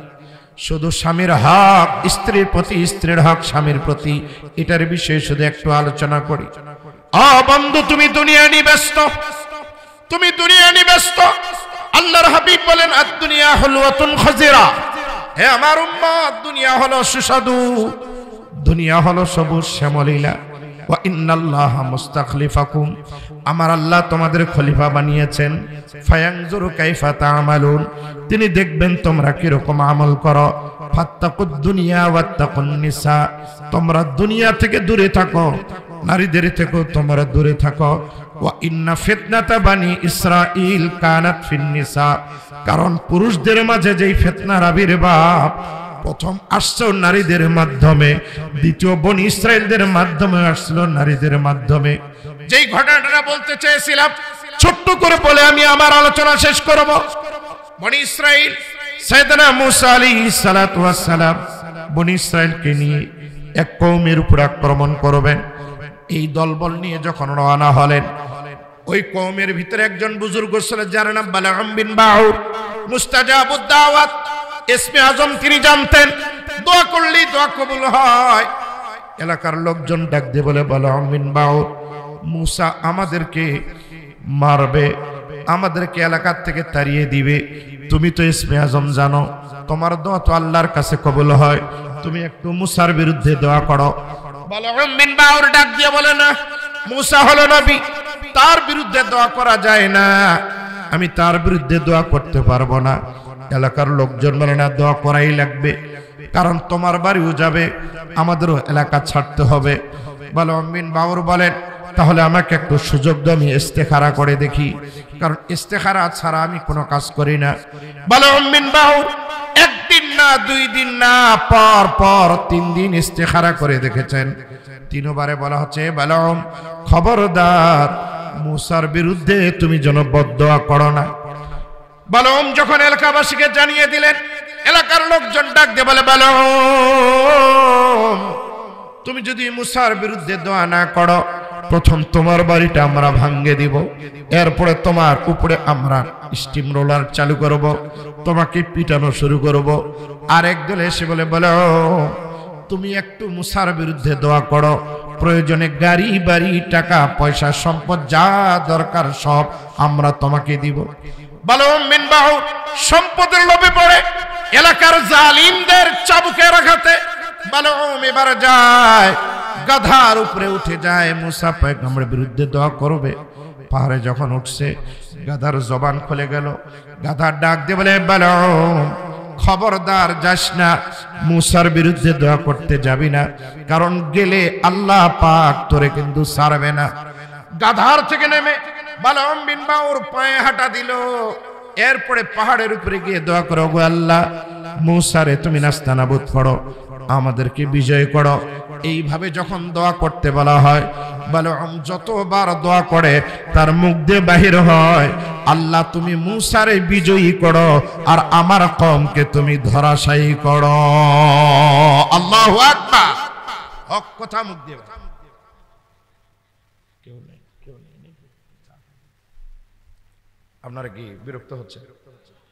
শুধু স্বামীর হক স্ত্রীর প্রতি, স্ত্রীর হক স্বামীর প্রতি, এটার বিষয়ে শুধু একটু আলোচনা করি। বন্ধু, তুমি দুনিয়া নিয়ে ব্যস্ত, তুমি দুনিয়া নিয়ে ব্যস্ত। আল্লাহর হাবিব বলেন, আদ-দুনিয়া হুলওয়াতুন খাজিরা, হে আমার উম্মত, দুনিয়া হলো সুস্বাদু, দুনিয়া হলো সবুজ শ্যামলীলা। ওয়া ইন্নাল্লাহা মুস্তাখলিফাকুম, আমার আল্লাহ তোমাদের খলিফা বানিয়েছেন। ফায়ানজুরু কাইফা তা'মালুন, তিনি দেখবেন তোমরা কি রকম আমল করো। ফাত্তাকুদ দুনিয়া ওয়াত্তাকুন নিসা, তোমরা দুনিয়া থেকে দূরে থাকো, নারীদের থেকে তোমরা দূরে থাকো। ওয়া ইন্না ফিতনাতা বানি ইসরাঈল কানাত ফিন নিসা, কারণ পুরুষদের মাঝে যেই ফিতনার আবির্ভাব প্রথম আসছে নারীদের মাধ্যমে, দ্বিতীয় বনি ইসরাইলদের মাধ্যমে আসলো নারীদের মাধ্যমে। যেই ঘটনাটা বলতে চেয়েছিলাম ছোট্ট করে বলে আমি আমার আলোচনা শেষ করব। বনি ইসরাইল, সাইয়েদনা মুসা আলাইহিস সালাতু ওয়াস সালাম বনি ইসরাইলকে নিয়ে এক কওমের উপর আক্রমণ করবেন। এই দলবল নিয়ে যখন রওনা হলেন, ওই কওমের ভিতরে একজন বুজুর্গ ছিলেন যার নাম বালাম বিন বাউর, মুস্তাজাবুদ দাওয়াত, ইসমে আজম তিনি জানতেন, দোয়া করলেই দোয়া কবুল হয়। এলাকার লোকজন ডাক দিয়ে বলে, বালাম বিন বাউর, মুসা আমাদেরকে মারবে, আমাদেরকে এলাকার থেকে তাড়িয়ে দিবে, তুমি তো ইসমে আজম জানো, তোমার দোয়া তো আল্লাহর কাছে কবুল হয়, তুমি একটু মুসার বিরুদ্ধে দোয়া করো। বালাম বিন বাউর ডাক দিয়ে বলে, না, মুসা হলো নবী, তার বিরুদ্ধে দোয়া করা যায় না, আমি তার বিরুদ্ধে দোয়া করতে পারবো না। এলাকার লোকজন বলে, না, দোয়া করাই লাগবে, কারণ তোমার বাড়িও যাবে, আমাদেরও এলাকা ছাড়তে হবে। বালাম বিন বাউর বলেন, তাহলে আমাকে একটু সুযোগ দাও, আমি ইস্তেখারা করে দেখি, কারণ ইস্তেখারা ছাড়া আমি কোনো কাজ করি না। বালাম বিন বাউর একদিন না, 2 দিন না, পর পর 3 দিন ইস্তেখারা করে দেখেছেন। 3 বারে বলা হচ্ছে, বালাম খবরদার, মুসার বিরুদ্ধে তুমি যেন বদদোয়া করো না। বালাম যখন এলাকাবাসীকে জানিয়ে দিলেন, এলাকার লোকজন ডাক দিয়ে বলে, বালাম তুমি যদি মুসার বিরুদ্ধে দোয়া না করো, প্রথম তোমার বাড়িটা আমরা ভাঙ্গে দিব, এরপরে তোমার উপরে আমরা স্টিম রোলার চালু করব, তোমাকে পিটানো শুরু করব। আর একদল এসে বলে, বালাম তুমি একটু মুসার বিরুদ্ধে দোয়া করো, প্রয়োজনে গাড়ি বাড়ি টাকা পয়সা সম্পদ যা দরকার সব আমরা তোমাকে দিব। বালাম বিন বাউর সম্পদের লোভে পড়ে এলাকার জালিমদের চাবুকের আঘাতে বালাম এবার যায়, গাধার উপরে উঠে যায়, মুসা পয়গম্বরের বিরুদ্ধে দোয়া করবে। পাহাড়ে যখন উঠছে, গাধার জবান খুলে গেল। গাধার ডাক দিয়ে বলে, বালাম খবরদার যাস না, মুসার বিরুদ্ধে দোয়া করতে যাবি না, কারণ গেলে আল্লাহ পাক তোরে কিন্তু ছাড়বে না। গাধার থেকে নেমে বালাম বিন বাউর পায়ে হাঁটা দিল। এরপরে পাহাড়ের উপরে গিয়ে দোয়া করো, গো আল্লাহ, মুসারে তুমি নাস্তানাবুদ করো, আমাদেরকে বিজয় করো। এইভাবে যখন দোয়া করতে বলা হয়, বালাম যতবার দোয়া করে তার মুখ দিয়ে বাহির হয়, আল্লাহ তুমি মুসারে বিজয়ী করো আর আমার কওমকে তুমি ধরাশায়ী করো। আল্লাহু আকবার। হক কথা মুখ দিয়ে। আপনারা কি বিরক্ত হচ্ছে?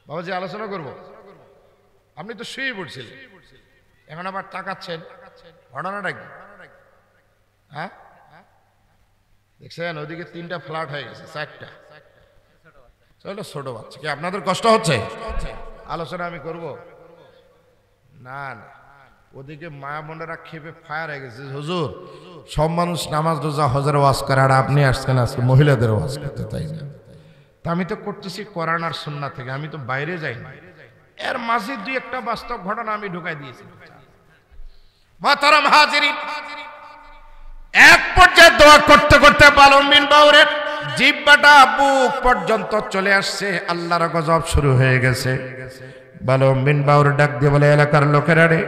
বাবাজি আলোচনা করব, আপনি তো শুয়ে পড়ছিলেন, এখন আবার তাকাচ্ছেন, ঘটনাটা কি? হ্যাঁ দেখছেন, ওইদিকে 3টা ফ্ল্যাট হয়ে গেছে, 4টা। চলো ছোট বাচ্চা কি আপনাদের কষ্ট হচ্ছে? আলোচনা আমি করব না, না, ওদিকে মায়া বোনেরা খেপে ফায়ার হয়ে গেছে, হুজুর সব মানুষ নামাজ রোজা হজের ওয়াজ করে, আর আপনি আসছেন আজকে মহিলাদের ওয়াজ করতে, তাই না? তা আমি তো করতেছি কোরআন আর সুন্নাহ থেকে, আমি তো বাইরে যাই না। এর মাঝে 2-1টা বাস্তব ঘটনা আমি ঢুকাই দিয়েছি। মুহতারাম হাজিরিন, এক পর্যায়ে দোয়া করতে করতে বালাম বিন বাউরের জিহ্বাটা বুক পর্যন্ত চলে আসছে, আল্লাহর গজব শুরু হয়ে গেছে। বালাম বিন বাউর ডাক দিয়ে বলে, এলাকার লোকেরা রে,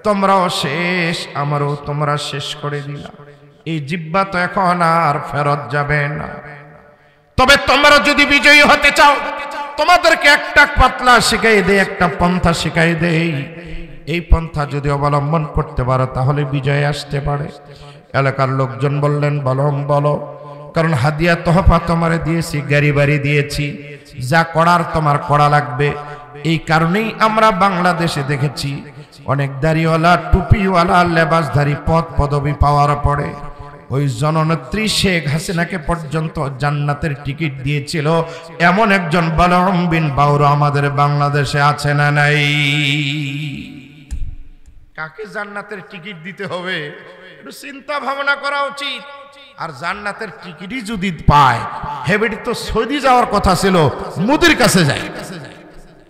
তোমরাও শেষ, আমারও তোমরা শেষ করে দিলা, এই জিহ্বা তো এখন আর ফেরত যাবে না। তবে তোমরা যদি বিজয়ী হতে চাও, তোমাদেরকে একটা পাতলা শিখাই দেই, একটা পন্থা শিখাই দেই, এই পন্থা যদি অবলম্বন করতে পারো তাহলে বিজয় আসতে পারে। এলাকার লোকজন বললেন, বালাম বলো, কারণ হাদিয়া তোহফা তোমারে দিয়েছি, গাড়ি বাড়ি দিয়েছি, যা করার তোমার করা লাগবে। এই কারণেই আমরা বাংলাদেশে দেখেছি অনেক দাড়িওয়ালা, টুপিওয়ালা, লেবাসধারী পদ পদবি পাওয়ার পরে ওই জননেত্রী শেখ হাসিনাকে পর্যন্ত জান্নাতের টিকিট দিয়েছিল এমন একজন বলরাম বিন বাউরা আমাদের বাংলাদেশে আছে না নাই? কাকে জান্নাতের টিকিট দিতে হবে একটু চিন্তা ভাবনা করা উচিত। আর জান্নাতের টিকিটই যদি পায়, হেবেটি তো সৌদি যাওয়ার কথা ছিল, মোদির কাছে যায়,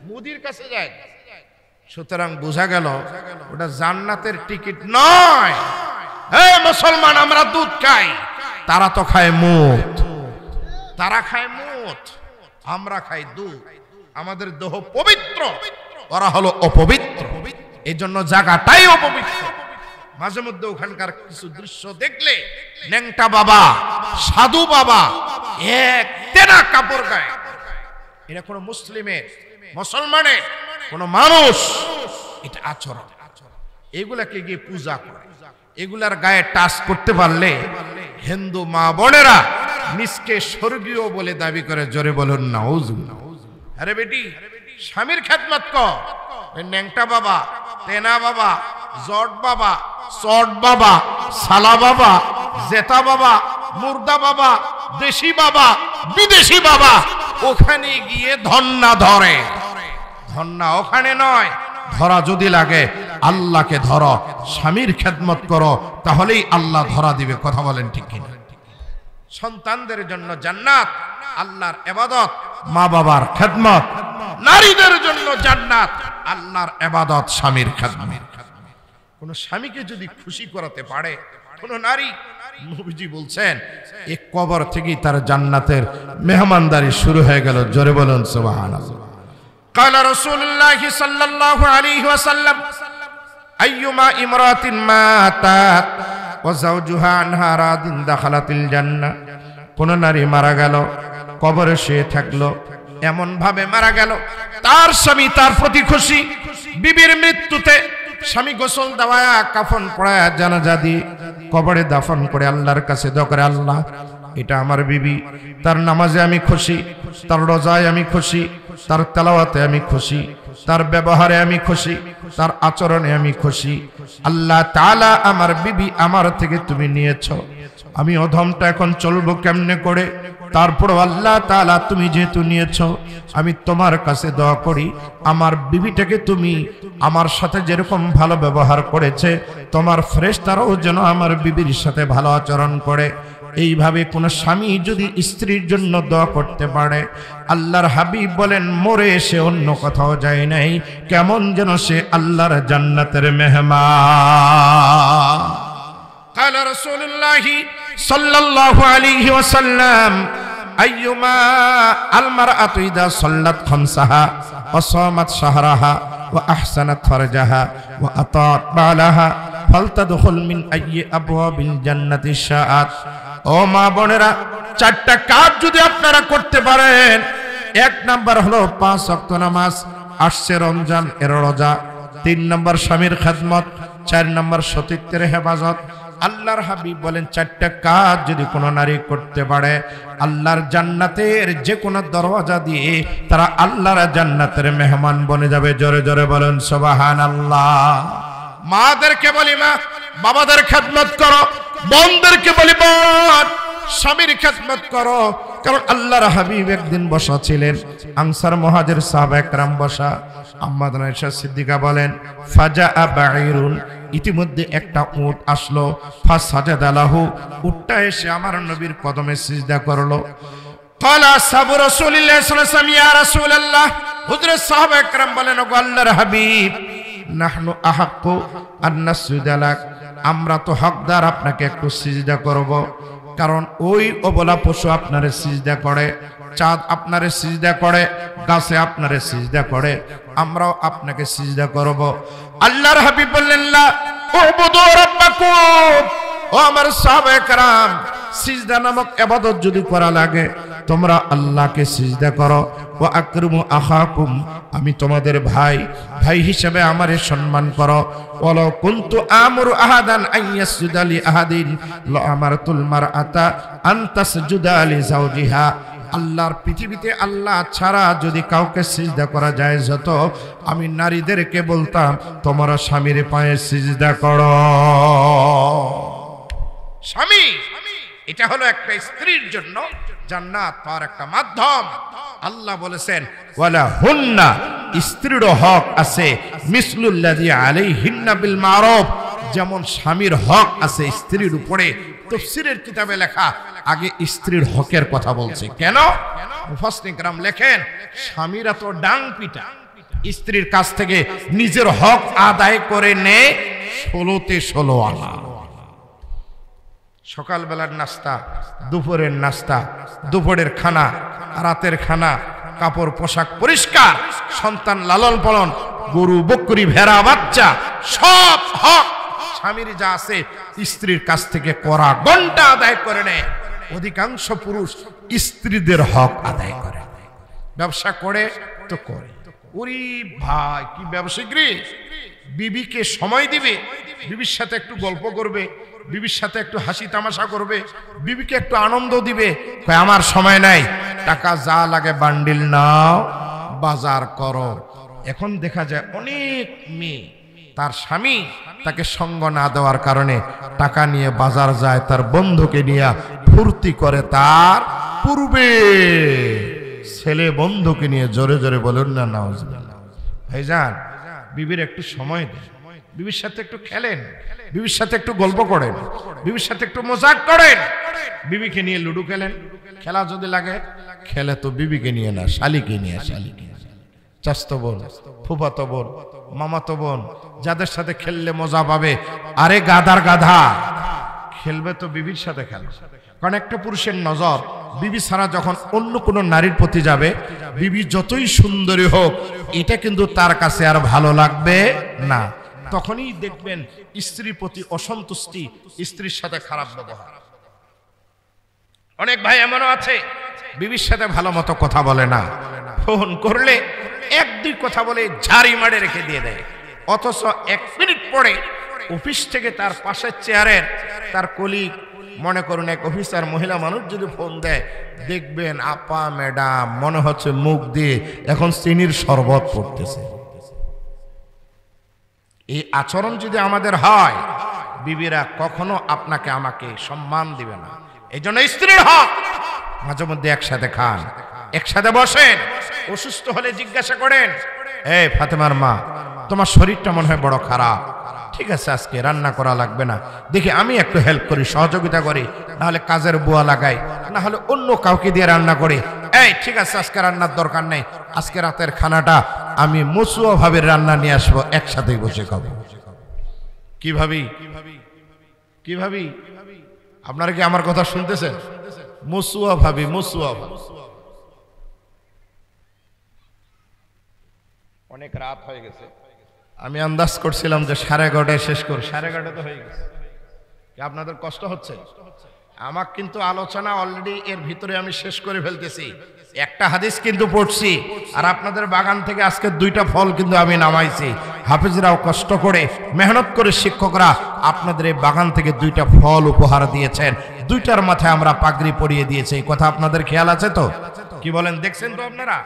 মোদির কাছে যায়। সুতরাং বোঝা গেল ওটা জান্নাতের টিকিট নয়। এই মুসলমান, আমরা দুধ খাই, তারা তো খায় মুত, তারা খায় মুত, আমরা খাই দুধ। আমাদের দেহ পবিত্র, ওরা হলো অপবিত্র, এই জন্য জায়গাটাই অপবিত্র। মাঝে মধ্যে ওখানকার কিছু দৃশ্য দেখলে ন্যাংটা বাবা, সাধু বাবা এক তেনা কাপড় গায়ে, এটা কোনো মুসলিমের, মুসলমানের কোন মানুষ এটা আচরণ। এগুলাকে গিয়ে পূজা করে, এগুলার গায়ে টাচ করতে পারলে হিন্দু মা বোনেরা নিজকে স্বর্গীয় বলে দাবি করে। জোরে বলুন নাউজুবিল্লাহ। আরে বেটি, স্বামীর খেদমত কর। ন্যাংটা বাবা, তেনা বাবা, জট বাবা, চট বাবা, সালা বাবা, জেতা বাবা, মুর্দা বাবা, দেশি বাবা, বিদেশি বাবা, ওখানে গিয়ে ধন্না ধরে। ধন্না ওখানে নয়, ধরা যদি লাগে আল্লাহকে ধরো, স্বামীর খেদমত করো, তাহলেই আল্লাহ ধরা দিবে। কথা বলেন ঠিক কিনা? সন্তানদের জন্য জান্নাত, আল্লাহর ইবাদত, মা বাবার খেদমত। নারীদের জন্য জান্নাত, আল্লাহর ইবাদত, স্বামীর খেদমত। কোন স্বামীকে যদি খুশি করাতে পারে কোন নারী, নবীজি বলছেন এক কবর থেকেই তার জান্নাতের মেহমানদারি শুরু হয়ে গেল। জোরে বলুন সুবহানাল্লাহ। قال رسول الله صلى الله عليه وسلم أيما امرأة ماتت وزوجها عنها راض دخلت الجنة। কোন নারী মারা গেল, কবরে শুয়ে থাকলো, এমন ভাবে মারা গেল তার স্বামী তার প্রতি খুশি। বিবির মৃত্যুতে স্বামী গোসল দেওয়া, কাফন পরায়া, জানাজা দিয়ে কবরে দাফন করে আল্লাহর কাছে দোয়া করে, আল্লাহ এটা আমার বিবি, তার নামাজে আমি খুশি, তার রোজায় আমি খুশি, তার তেলাওয়াতে আমি খুশি, তার ব্যবহারে আমি খুশি, তার আচরণে আমি খুশি। আল্লাহ তাআলা আমার বিবি আমার থেকে তুমি নিয়েছো, আমি অধমটা এখন চলবো কেমনে করে? তারপর আল্লাহ তাআলা তুমি যেহেতু নিয়েছো, আমি তোমার কাছে দোয়া করি আমার বিবিটাকে তুমি আমার সাথে যেরকম ভালো ব্যবহার করেছে, তোমার ফেরেশতারাও যেন আমার বিবির সাথে ভালো আচরণ করে। এইভাবে কোন স্বামী যদি স্ত্রীর জন্য দোয়া করতে পারে, আল্লাহর হাবিব বলেন মরে এসে অন্য কোথাও যায় নাই, কেমন যেন সে আল্লাহর জান্নাতের মেহমান। قال رسول الله صلى الله عليه وسلم أيما المرأة إذا صلت خمسها وصامت شهرها وأحسنت فرجها وأطاعت بعلها فلتدخل من أي أبواب الجنة شاءت। ও মা বোনেরা, চারটা কাজ যদি আপনারা করতে পারেন, এক নাম্বার হলো 5 ওয়াক্ত নামাজ, আসছে রমজান এর রোজা, 3 নাম্বার স্বামীর খেদমত, 4 নাম্বার সতীত্বের হেফাজত। আল্লাহর হাবিব বলেন চারটা কাজ যদি কোনো নারী করতে পারে, আল্লাহর জান্নাতের যে কোনো দরওয়াজা দিয়ে তারা আল্লাহর জান্নাতের মেহমান বনে যাবে। জোরে জোরে বলেন সুবহানাল্লাহ। মাদেরকে বলি মা, বাবাদের খেদমত করো, বোনদেরকে বলি বোন, স্বামীর খেদমত করো। কারণ আল্লাহর হাবিব একদিন বসা ছিলেন, আনসার মুহাজির সাহাবা একরাম বসা। আম্মা আয়েশা সিদ্দিকা বলেন ফাজাআ বাঈরুন, ইতিমধ্যে একটা উট আসলো, ফাসাজাদা লাহু, উটটা এসে আমার নবীর কদমে সিজদা করলো। ক্বালা আসহাবু রাসূলিল্লাহ সাল্লাল্লাহু আলাইহি ওয়াসাল্লাম ইয়া রাসূলুল্লাহ, হুজুর সাহাবা একরাম বলেন ওগো আল্লাহর হাবিব, নাহনু আহাক্কু আন নাসজুদা লাক, আমরা তো হকদার আপনাকে একটু সিজদা করব। কারণ ওই অবলা পশু আপনারে সিজদা করে, চাঁদ আপনারে সিজদা করে, গাছে আপনারে সিজদা করে, আমরাও আপনাকে সিজদা করব। আল্লাহর হাবিব বললেন লা উবুদু রাব্বাকুম, ও আমার সাহাবায়ে কেরাম, সিজদা নামক ইবাদত যদি করা লাগে তোমরা আল্লাহকে সিজদা করো। ওয়া আকরিমু আখাকুম, আমি তোমাদের ভাই, ভাই হিসেবে আমারে সম্মান করো। ওয়ালাউ কুনতু আমরু আহাদান আইয়াসজুদা লি আহাদিন লা আমারতুল মারআতা আন তাসজুদা লি যাওজিহা, আল্লাহর পৃথিবীতে আল্লাহ ছাড়া যদি কাউকে সিজদা করা যায় যত, আমি নারীদেরকে বলতাম তোমরা স্বামীর পায়ে সিজদা করো। স্বামী এটা হলো একটা স্ত্রীর জন্য জান্নাত পাওয়ার একটা মাধ্যম। আল্লাহ বলেছেন ওয়ালা হুন্না, স্ত্রীর হক আছে মিসলুল্লাযী আলাইহিন্না বিল মারুফ, যেমন স্বামীর হক আছে স্ত্রীর উপরে। তাফসীরের কিতাবে লেখা আগে স্ত্রীর হকের কথা বলছে। কেন? মুফাসসিরিন کرام লেখেন স্বামীরা তো ডাং পিটা, স্ত্রীর কাছ থেকে নিজের হক আদায় করে নেয় 16তে 16 আনা। সকালবেলার নাস্তা, দুপুরের নাস্তা, দুপুরের খানা, রাতের খানা, কাপড় পোশাক পরিষ্কার, সন্তান লালন পালন, গরু বকরি ভেড়া বাচ্চা, সব হক স্বামীর যা আছে স্ত্রীর কাছ থেকে করা ঘন্টা আদায় করে নেয়। অধিকাংশ পুরুষ স্ত্রীদের হক আদায় করে। ব্যবসা করে তো করে, ওরে ভাই কি ব্যবসায়িক রে, বিবিকে সময় দিবে, বিবির সাথে একটু গল্প করবে, বিবির সাথে একটু হাসি তামাশা করবে, বিবিকে একটু আনন্দ দিবে। কয় আমার সময় নাই, টাকা যা লাগে বান্ডিল নাও, বাজার করো। এখন দেখা যায় অনেক মেয়ে তার স্বামী তাকে সঙ্গ না দেওয়ার কারণে টাকা নিয়ে বাজার যায়, তার বন্ধুকে নিয়ে ফুর্তি করে। তার পূর্বে ছেলে বন্ধুকে নিয়ে জোরে জোরে বলুন না নাউজুবিল্লাহ। ভাইজান বিবির একটু সময় দেন, বিবির সাথে একটু খেলেন, বিবির সাথে একটু গল্প করেন, বিবির সাথে একটু মজাক করেন, বিবিকে নিয়ে লুডু খেলেন। খেলা যদি লাগে খেলে তো বিবিকে নিয়ে না, শালিকে নিয়ে, শালিকে, চাচতো বোন, ফুফাতো বোন, মামাতো বোন, যাদের সাথে খেললে মজা পাবে। আরে গাধার গাধা, খেলবে তো বিবির সাথে খেলবে। কারণ একটা পুরুষের নজর বিবি ছাড়া যখন অন্য কোনো নারীর প্রতি যাবে, বিবি যতই সুন্দরী হোক এটা কিন্তু তার কাছে আর ভালো লাগবে না। তখনই দেখবেন স্ত্রীর প্রতি অসন্তুষ্টি, স্ত্রীর সাথে খারাপ ব্যবহার। অনেক ভাই এমনও আছে বিবির সাথে ভালো মতো কথা বলে না, ফোন করলে এক দুই কথা বলে ঝাড়ি মারে রেখে দিয়ে দেয়। অথচ 1 মিনিট পরে অফিস থেকে তার পাশের চেয়ারের তার কলিগ, মনে করুন এক অফিসার মহিলা মানুষ যদি ফোন দেয়, দেখবেন আপা ম্যাডাম মনে হচ্ছে মুখ দিয়ে এখন চিনির শরবত পড়তেছে। এই আচরণ যদি আমাদের হয়, বিবিরা কখনো আপনাকে আমাকে সম্মান দিবে না। এই জন্য স্ত্রীর হক, মাঝে মধ্যে একসাথে খান, একসাথে বসেন, অসুস্থ হলে জিজ্ঞাসা করেন, এই ফাতেমার মা তোমার শরীরটা মনে হয় বড় খারাপ, ঠিক আছে আজকে রান্না করা লাগবে না, দেখি আমি একটু হেল্প করি, সহযোগিতা করি, নাহলে কাজের বুয়া লাগাই, না হলে অন্য কাউকে দিয়ে রান্না করি। এই ঠিক আছে আজকে রান্নার দরকার নেই, আজকে রাতের খানাটা আমি মসুয়া ভাবির রান্না নিয়ে আসবো, একসাথেই বসে খাবো। কি ভাবি, কি ভাবি, আপনারা কি আমার কথা শুনতেছেন? মসুয়া ভাবি, মসুয়া ভাবি। অনেক রাত হয়ে গেছে, আমি আন্দাজ করছিলাম যে 11:30 শেষ করি, 11:30 তো হয়ে গেছে। আপনাদের কষ্ট হচ্ছে? আমার কিন্তু আলোচনা অলরেডি এর ভিতরে আমি শেষ করে ফেলতেছি। একটা হাদিস কিন্তু পড়ছি, আর আপনাদের বাগান থেকে আজকে 2টা ফল কিন্তু আমি নামাইছি। হাফেজরাও কষ্ট করে মেহনত করে শিক্ষকরা আপনাদের এই বাগান থেকে 2টা ফল উপহার দিয়েছেন, 2টার মাথায় আমরা পাগড়ি পরিয়ে দিয়েছি। এই কথা আপনাদের খেয়াল আছে তো? কি বলেন, দেখছেন তো আপনারা?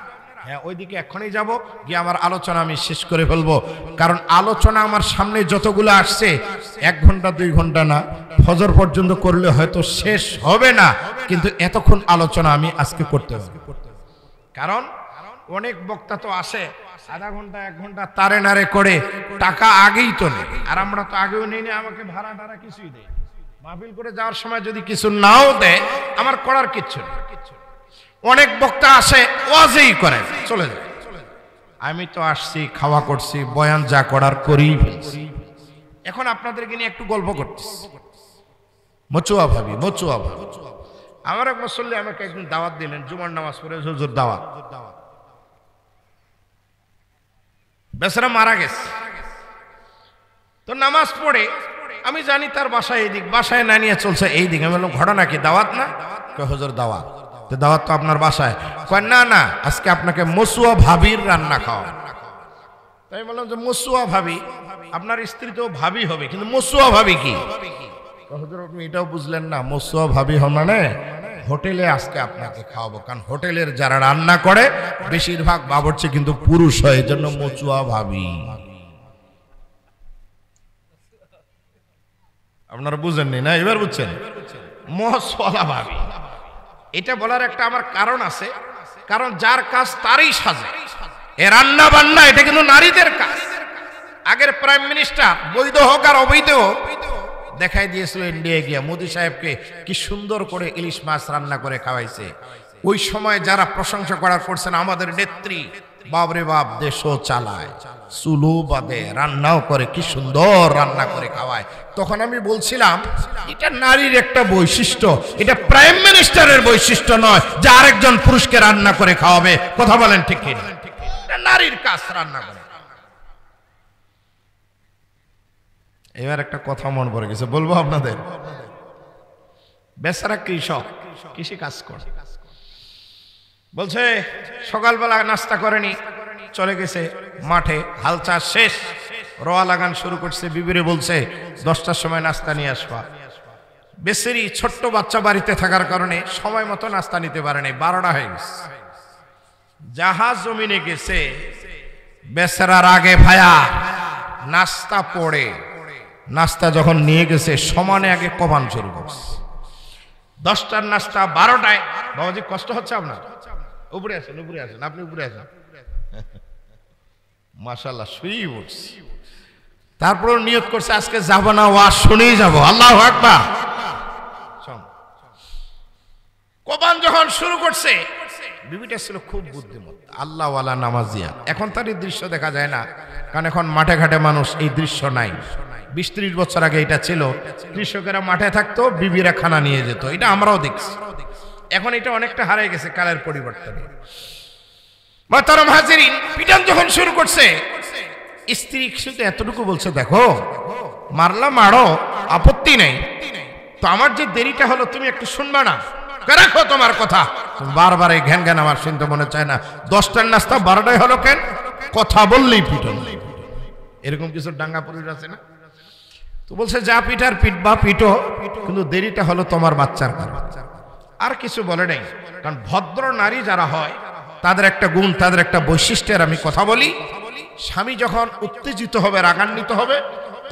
হ্যাঁ, ওইদিকে এখনই যাব, গিয়ে আমার আলোচনা আমি শেষ করে ফেলবো। কারণ আলোচনা আমার সামনে যতগুলো আসছে 1 ঘন্টা 2 ঘন্টা না, ফজর পর্যন্ত করলে হয়তো শেষ হবে না, কিন্তু এতক্ষণ আলোচনা আমি আজকে করতে হবে। কারণ অনেক বক্তা তো আসে আধা ঘন্টা 1 ঘন্টা তারে নারে করে, টাকা আগেই তো নেই, আর আমরা তো আগেও নেই না, আমাকে ভাড়া টাড়া কিছুই দেয়। মাহফিল করে যাওয়ার সময় যদি কিছু নাও দেয় আমার করার কিচ্ছু নেই। অনেক বক্তা আসে ওয়াজই করে চলে যায়। আমি তো আসছি, খাওয়া করছি, বয়ান যা করার করেই ফেলছি। এখন আপনাদেরকে নিয়ে একটু গল্প করতেছি। মচুয়া ভাবি, মচুয়া ভাবি। আমার এক মুসল্লি আমাকে একদিন দাওয়াত দিলেন, জুমার নামাজ পড়ে হুজুর দাওয়াত। বেচারা মারা গেছে, তো নামাজ পড়ে আমি জানি তার বাসায় এইদিক, বাসায় না নিয়ে চলছে এইদিকে। আমি বললাম ঘটনা কি, দাওয়াত না? হুজুর দাওয়াত। দাওয়াত তো আপনার বাসায়? কয় না না, আজকে আপনাকে মসুয়া ভাবির রান্না খাওয়া। তাই বললাম যে মসুয়া ভাবি, আপনার স্ত্রী তো ভাবি হবে, কিন্তু মসুয়া ভাবি কি? হুজুর আপনি এটাও বুঝলেন না? মসুয়া ভাবি মানে হোটেলে আজকে আপনাকে খাওয়াবো, কারণ হোটেলের যারা রান্না করে বেশিরভাগ বাবুর্চি কিন্তু পুরুষ হয়, এই জন্য মসুয়া ভাবি। আপনারা বুঝেননি না, এবার বুঝছেন? মোহসওয়ালা ভাবি, এটা বলার একটা আমার কারণ আছে, কারণ যার কাজ তারই সাজে। এ রান্না বান্না এটা কিন্তু নারীদের কাজ। আগের প্রাইম মিনিস্টার বৈধ হোক আর অবৈধ হোক দেখাই দিয়েছিল ইন্ডিয়া গিয়া মোদি সাহেবকে কি সুন্দর করে ইলিশ মাছ রান্না করে খাওয়াইছে। ওই সময় যারা প্রশংসা করার করছেন আমাদের নেত্রী, বাবরে বাপ দেশও চালায়, চুলো বাদে, রান্নাও করে, কি সুন্দর রান্না করে খাওয়ায়। তখন আমি বলছিলাম এটা নারীর একটা বৈশিষ্ট্য, এটা প্রাইম মিনিস্টারের বৈশিষ্ট্য নয় যে আরেকজন পুরুষকে রান্না করে খাওয়াবে। কথা বলেন ঠিক কিনা? এটা নারীর কাজ রান্না করে। এবার একটা কথা মনে পড়ে গেছে, বলবো আপনাদের। বেচারা কৃষক, কৃষি কাজ করে, বলছে সকালবেলা নাস্তা করেনি, চলে গেছে মাঠে, হাল চাষ শেষ, রোয়া লাগান শুরু করছে। বিবিরে বলছে 10টার সময় নাস্তা নিয়ে আসবা। বেচারি ছোট্ট বাচ্চা বাড়িতে থাকার কারণে সময় মতো নাস্তা নিতে পারে নাই, 12টা হয়ে গেছে। জাহাজ জমিনে গেছে, বেচারার আগে ভায়া নাস্তা পড়ে, নাস্তা যখন নিয়ে গেছে সমানে আগে কবান শুরু করছে। 10টার নাস্তা 12টায়। বাবাজি কষ্ট হচ্ছে আপনার? উপরে আসেন, উপরে আসেন, আপনি উপরে আসেন। মাশাআল্লাহ, শুয়েই উঠছি। তারপর নিয়ত করছে আজকে যাব না, ওয়াজ শুনেই যাব। আল্লাহু আকবার। কবান যখন শুরু করছে, বিবিটা ছিল খুব বুদ্ধিমতী, আল্লাহওয়ালা, নামাজিয়া। এখন তার এই দৃশ্য দেখা যায় না, কারণ এখন মাঠে ঘাটে মানুষ, এই দৃশ্য নাই। 20-30 বছর আগে এটা ছিল, কৃষকেরা মাঠে থাকতো, বিবিরা খানা নিয়ে যেত, এটা আমরাও দেখছি। এখন এটা অনেকটা হারিয়ে গেছে কালের পরিবর্তনে। মাতারাম হাজিরিন, পিটান যখন শুরু করছে, স্ত্রী শুধু এতটুকু বলছে, দেখো মারলা মারো, আপত্তি নেই, তো আমার যে দেরিটা হলো তুমি একটু শুনবা না? রাখো তোমার কথা। বারবার এই ঘ্যান ঘ্যান আমার শুনতে মনে চায় না। 10টার নাস্তা 12টায় হলো কেন? কথা বললেই পিটন। এরকম কিছু ডাঙ্গা পরিবার আছে না? তো বলছে যা পিটার পিটবা পিটো, কিন্তু দেরিটা হলো তোমার বাচ্চার কারণ। আর কিছু বলে নাই, কারণ ভদ্র নারী যারা হয় তাদের একটা গুণ, তাদের একটা বৈশিষ্ট্যের আমি কথা বলি। স্বামী যখন উত্তেজিত হবে, রাগান্বিত হবে,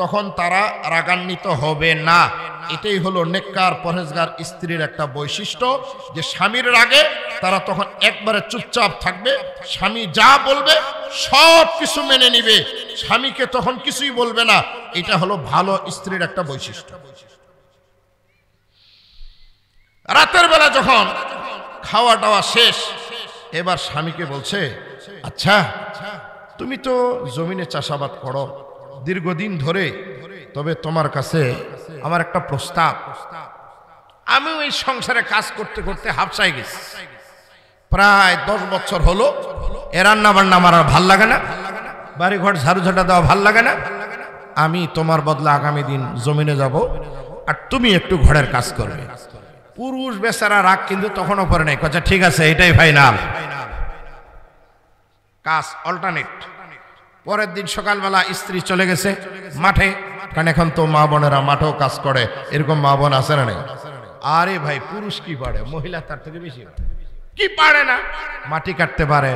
তখন তারা রাগান্বিত হবে না। এটাই হলো নেককার পরহেজগার স্ত্রীর একটা বৈশিষ্ট্য, যে স্বামীর রাগে তারা তখন একবারে চুপচাপ থাকবে। স্বামী যা বলবে সব কিছু মেনে নিবে, স্বামীকে তখন কিছুই বলবে না। এটা হলো ভালো স্ত্রীর একটা বৈশিষ্ট্য। রাতের বেলা যখন খাওয়া দাওয়া শেষ, এবার স্বামীকে বলছে, আচ্ছা তুমি তো জমিনে চাষাবাদ করো দীর্ঘদিন ধরে, তবে তোমার কাছে আমার একটা প্রস্তাব। আমি ওই সংসারে কাজ করতে করতে হাফসাই গেছি, প্রায় 10 বছর হলো। এ রান্না বান্না আমার আর ভাল লাগে না, বাড়ি ঘর ঝাড়ু ঝাঁটা দেওয়া ভাল লাগে না। আমি তোমার বদলে আগামী দিন জমিনে যাব, আর তুমি একটু ঘরের কাজ করবে। পুরুষ বেচারা রাগ কিন্তু তখনও করে নাই, কথা ঠিক আছে এটাই ফাইনাল, কাজ অল্টারনেট। পরের দিন সকালবেলা স্ত্রী চলে গেছে মাঠে, কারণ এখন তো মা বোনেরা মাঠেও কাজ করে, এরকম মা বোন আছে না নেই? আরে ভাই, পুরুষ কি পারে, মহিলা তার থেকে বেশি কি পারে না? মাটি কাটতে পারে,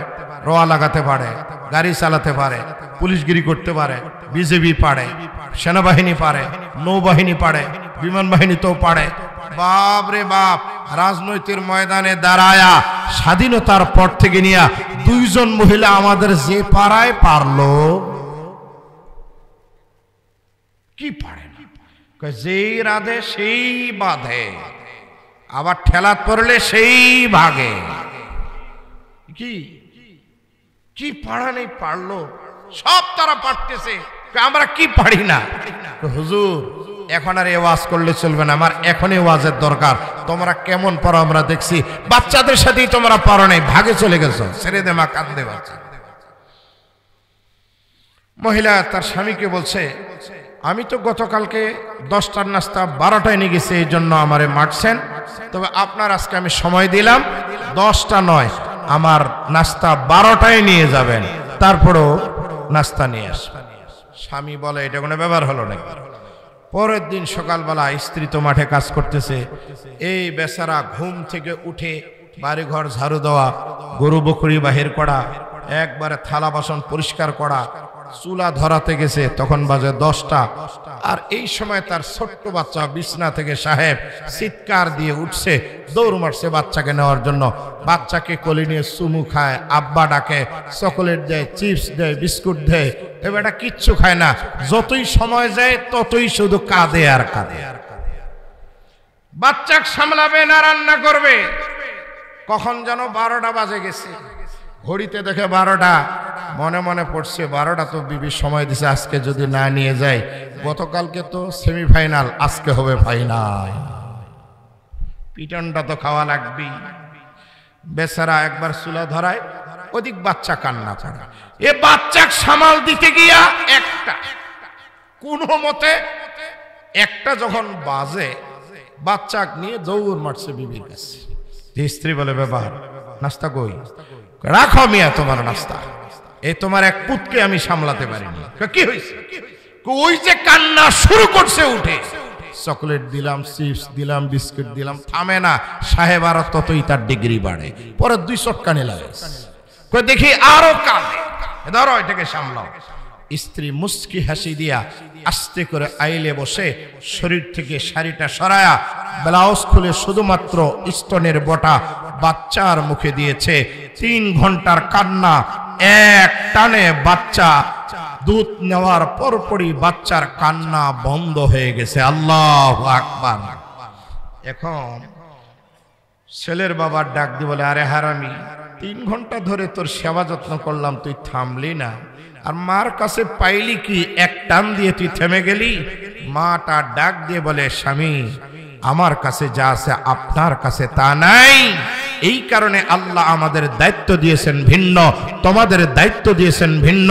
রোয়া লাগাতে পারে, গাড়ি চালাতে পারে, পুলিশগিরি করতে পারে, বিজেপি পারে, সেনাবাহিনী পারে, নৌবাহিনী পারে, বিমান বাহিনী তো পারে। বাপ রে বাপ, রাজনৈতিক ময়দানে দাঁড়ায়া স্বাধীনতার পর থেকে নিয়ে 2 জন মহিলা আমাদের যে পাড়ায় পারলো, কি পারে না? যেই রাধে সেই বাঁধে, আবার ঠেলা পড়লে সেই ভাগে। কি কি পারা নেই, পারলো সব তারা পারতেছে, আমরা কি পারি না? হুজুর এখন আর ওয়াজ করলে চলবে না, আমার এখনই ওয়াজের দরকার। তোমরা কেমন পারো আমরা দেখছি, বাচ্চাদের সাথেই তোমরা পারো নাই, ভাগে চলে গেছো, ছেড়ে দে মা, কান্দে বাচ্চা। মহিলা তার স্বামীকে বলছে, আমি তো গতকালকে 10টার নাস্তা 12টায় নিয়ে গেছি, এই জন্য আমারে মারছেন, তবে আপনার আজকে আমি সময় দিলাম, 10টা নয়, আমার নাস্তা 12টায় নিয়ে যাবেন, তারপরেও নাস্তা নিয়ে আসবেন। স্বামী বলে এটা কোনো ব্যাপার হলো না। পরের দিন সকালবেলা স্ত্রী তো মাঠে কাজ করতেছে, এই বেচারা ঘুম থেকে উঠে বাড়িঘর ঝাড়ু দেওয়া, গরু বকরি বাহির করা, একবারে থালা বাসন পরিষ্কার করা, চুলা ধরাতে গেছে, তখন বাজে 10টা। আর এই সময় তার ছোট্ট বাচ্চা বিছনা থেকে সাহেব চিৎকার দিয়ে উঠছে, দৌড় মারছে বাচ্চাকে নেওয়ার জন্য। বাচ্চাকে কোলে নিয়ে চুমু খায়, আব্বা ডাকে, চকলেট দেয়, চিপস দেয়, বিস্কুট দেয়। এবার এটা কিচ্ছু খায় না, যতই সময় যায় ততই শুধু কাঁদে আর কাঁদে। বাচ্চাকে সামলাবে না রান্না করবে। কখন যেন 12টা বাজে গেছে, ঘড়িতে দেখে 12টা। মনে মনে পড়ছে 12টা তো বিবি সময় দিছে, আজকে যদি না নিয়ে যায়। গতকালকে তো সেমিফাইনাল, আজকে হবে ফাইনাল, পিটনটা তো খাওয়া লাগবেই। বেচারা একবার চুলা ধরায়, ওদিক বাচ্চা কান্না করে। এ বাচ্চাকে সামাল দিতে গিয়া কোনো মতে একটা যখন বাজে, বাচ্চাকে নিয়ে দৌড় মারছে বিবির কাছে। স্ত্রী বলে, ব্যাপার নাস্তা কই? রাখো মিয়া তোমার নাস্তা, এই তোমার এক পুতকে আমি সামলাতে পারিনি। কি হয়েছে? ওই যে কান্না শুরু করছে উঠে, চকলেট দিলাম, চিপস দিলাম, বিস্কুট দিলাম, থামে না। সাহেব আরো ততই তার ডিগ্রি বাড়ে, পরে 2 চটকানি লাগে। দেখি আরো কাঁদে, ধরো এটাকে সামলাও। স্ত্রী মুস্কি হাসি দিয়া আস্তে করে আইলে বসে শরীর থেকে শাড়িটা সরায়া ব্লাউজ খুলে শুধুমাত্র স্তনের বটা বাচ্চার মুখে দিয়েছে। 3 ঘন্টার কান্না, এক টানে বাচ্চা দুধ নেওয়ার পরপরই বাচ্চার কান্না বন্ধ হয়ে গেছে। আল্লাহু আকবার। এখন ছেলের বাবার ডাক দিয়ে বলে, আরে হারামি, 3 ঘন্টা ধরে তোর সেবা যত্ন করলাম, তুই থামলি না। আর মার কাছে পাইলি কি, এক টান দিয়ে তুই থেমে গেলি? মাটা ডাক দিয়ে বলে, স্বামী, আমার কাছে যা আছে আপনার কাছে তা নাই। এই কারণে আল্লাহ আমাদের দায়িত্ব দিয়েছেন ভিন্ন, তোমাদের দায়িত্ব দিয়েছেন ভিন্ন।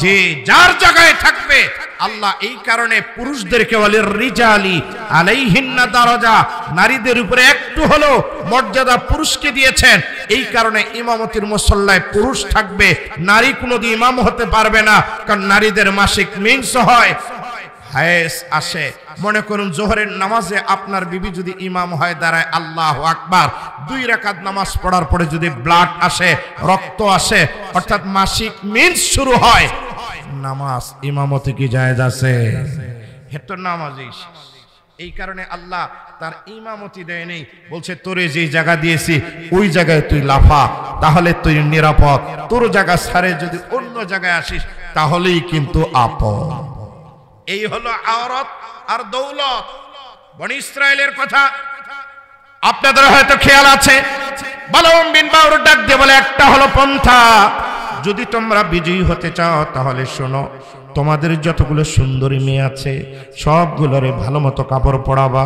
যে যার জায়গায় থাকবে, আল্লাহ এই কারণে পুরুষদেরকে বলে রিজালি আলাইহিন্না দারাজা, নারীদের উপরে একটু হলো মর্যাদা পুরুষকে দিয়েছেন। এই কারণে ইমামতির মুসল্লায় পুরুষ থাকবে, নারী কোনোদিন ইমাম হতে পারবে না। কারণ নারীদের মাসিক মেন্স হয়, হায়েস আসে। মনে করুন জোহরের নামাজে আপনার বিবি যদি ইমাম হয়, দাঁড়ায়, আল্লাহু আকবার, 2 রাকাত নামাজ পড়ার পরে যদি ব্লাড আসে, রক্ত আসে, অর্থাৎ মাসিক মেন্স শুরু হয়, নামাজ ইমামতি কি জায়েজ আছে? হেতো নামাজই। এই কারণে আল্লাহ তার ইমামতি দেয় নেই, বলছে তোরে যে জায়গা দিয়েছি ওই জায়গায় তুই লাফা, তাহলে তুই নিরাপদ। তোর জায়গা ছাড়ে যদি অন্য জায়গায় আসিস তাহলেই কিন্তু আপদ। এই হলো আওরাত আর দৌলত। বনি ইসরাইলের কথা আপনাদের হয়তো খেয়াল আছে। বালাম বিন বাউর ডাক দিয়ে বলে, একটা হলো পন্থা, যদি তোমরা বিজয়ী হতে চাও তাহলে শোনো, তোমাদের যতগুলো সুন্দরী মেয়ে আছে সবগুলোরে ভালো মতো কাপড় পরাবা,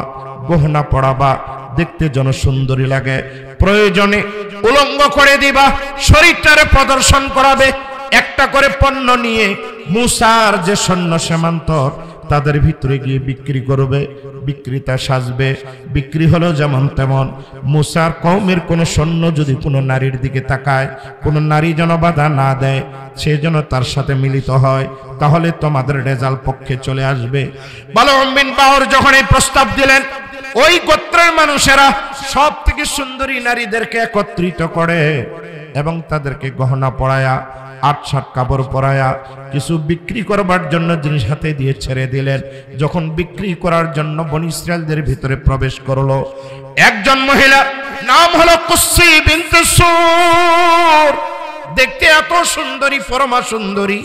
গহনা পরাবা, দেখতে যেন সুন্দরী লাগে। প্রয়োজনে উলঙ্গ করে দিবা, শরীরটারে প্রদর্শন করাবে। একটা করে পণ্য নিয়ে মুসার যে সৈন্য সীমান্তর তাদের ভিতরে গিয়ে বিক্রি করবে, বিক্রেতা সাজবে। বিক্রি হলো যেমন তেমন। মুসার কওমের কোনো সৈন্য যদি কোনো নারীর দিকে তাকায়, কোনো নারী যেন বাধা না দেয়, সে যেন তার সাথে মিলিত হয়, তাহলে তোমাদের রেজাল্ট পক্ষে চলে আসবে। বালাম বিন বাউর যখন এই প্রস্তাব দিলেন, ওই গোত্রের মানুষেরা সব থেকে সুন্দরী নারীদেরকে একত্রিত করে এবং তাদেরকে গহনা পরায়া, 8-7 কাপড় পরায়া কিছু বিক্রি করবার জন্য জিনিস হাতে দিয়ে ছেড়ে দিলেন। যখন বিক্রি করার জন্য বনি ইসরাইলদের ভিতরে প্রবেশ করলো একজন মহিলা, নাম হলো কুসি বিনতে সুর। দেখতে এত সুন্দরী, পরমা সুন্দরী,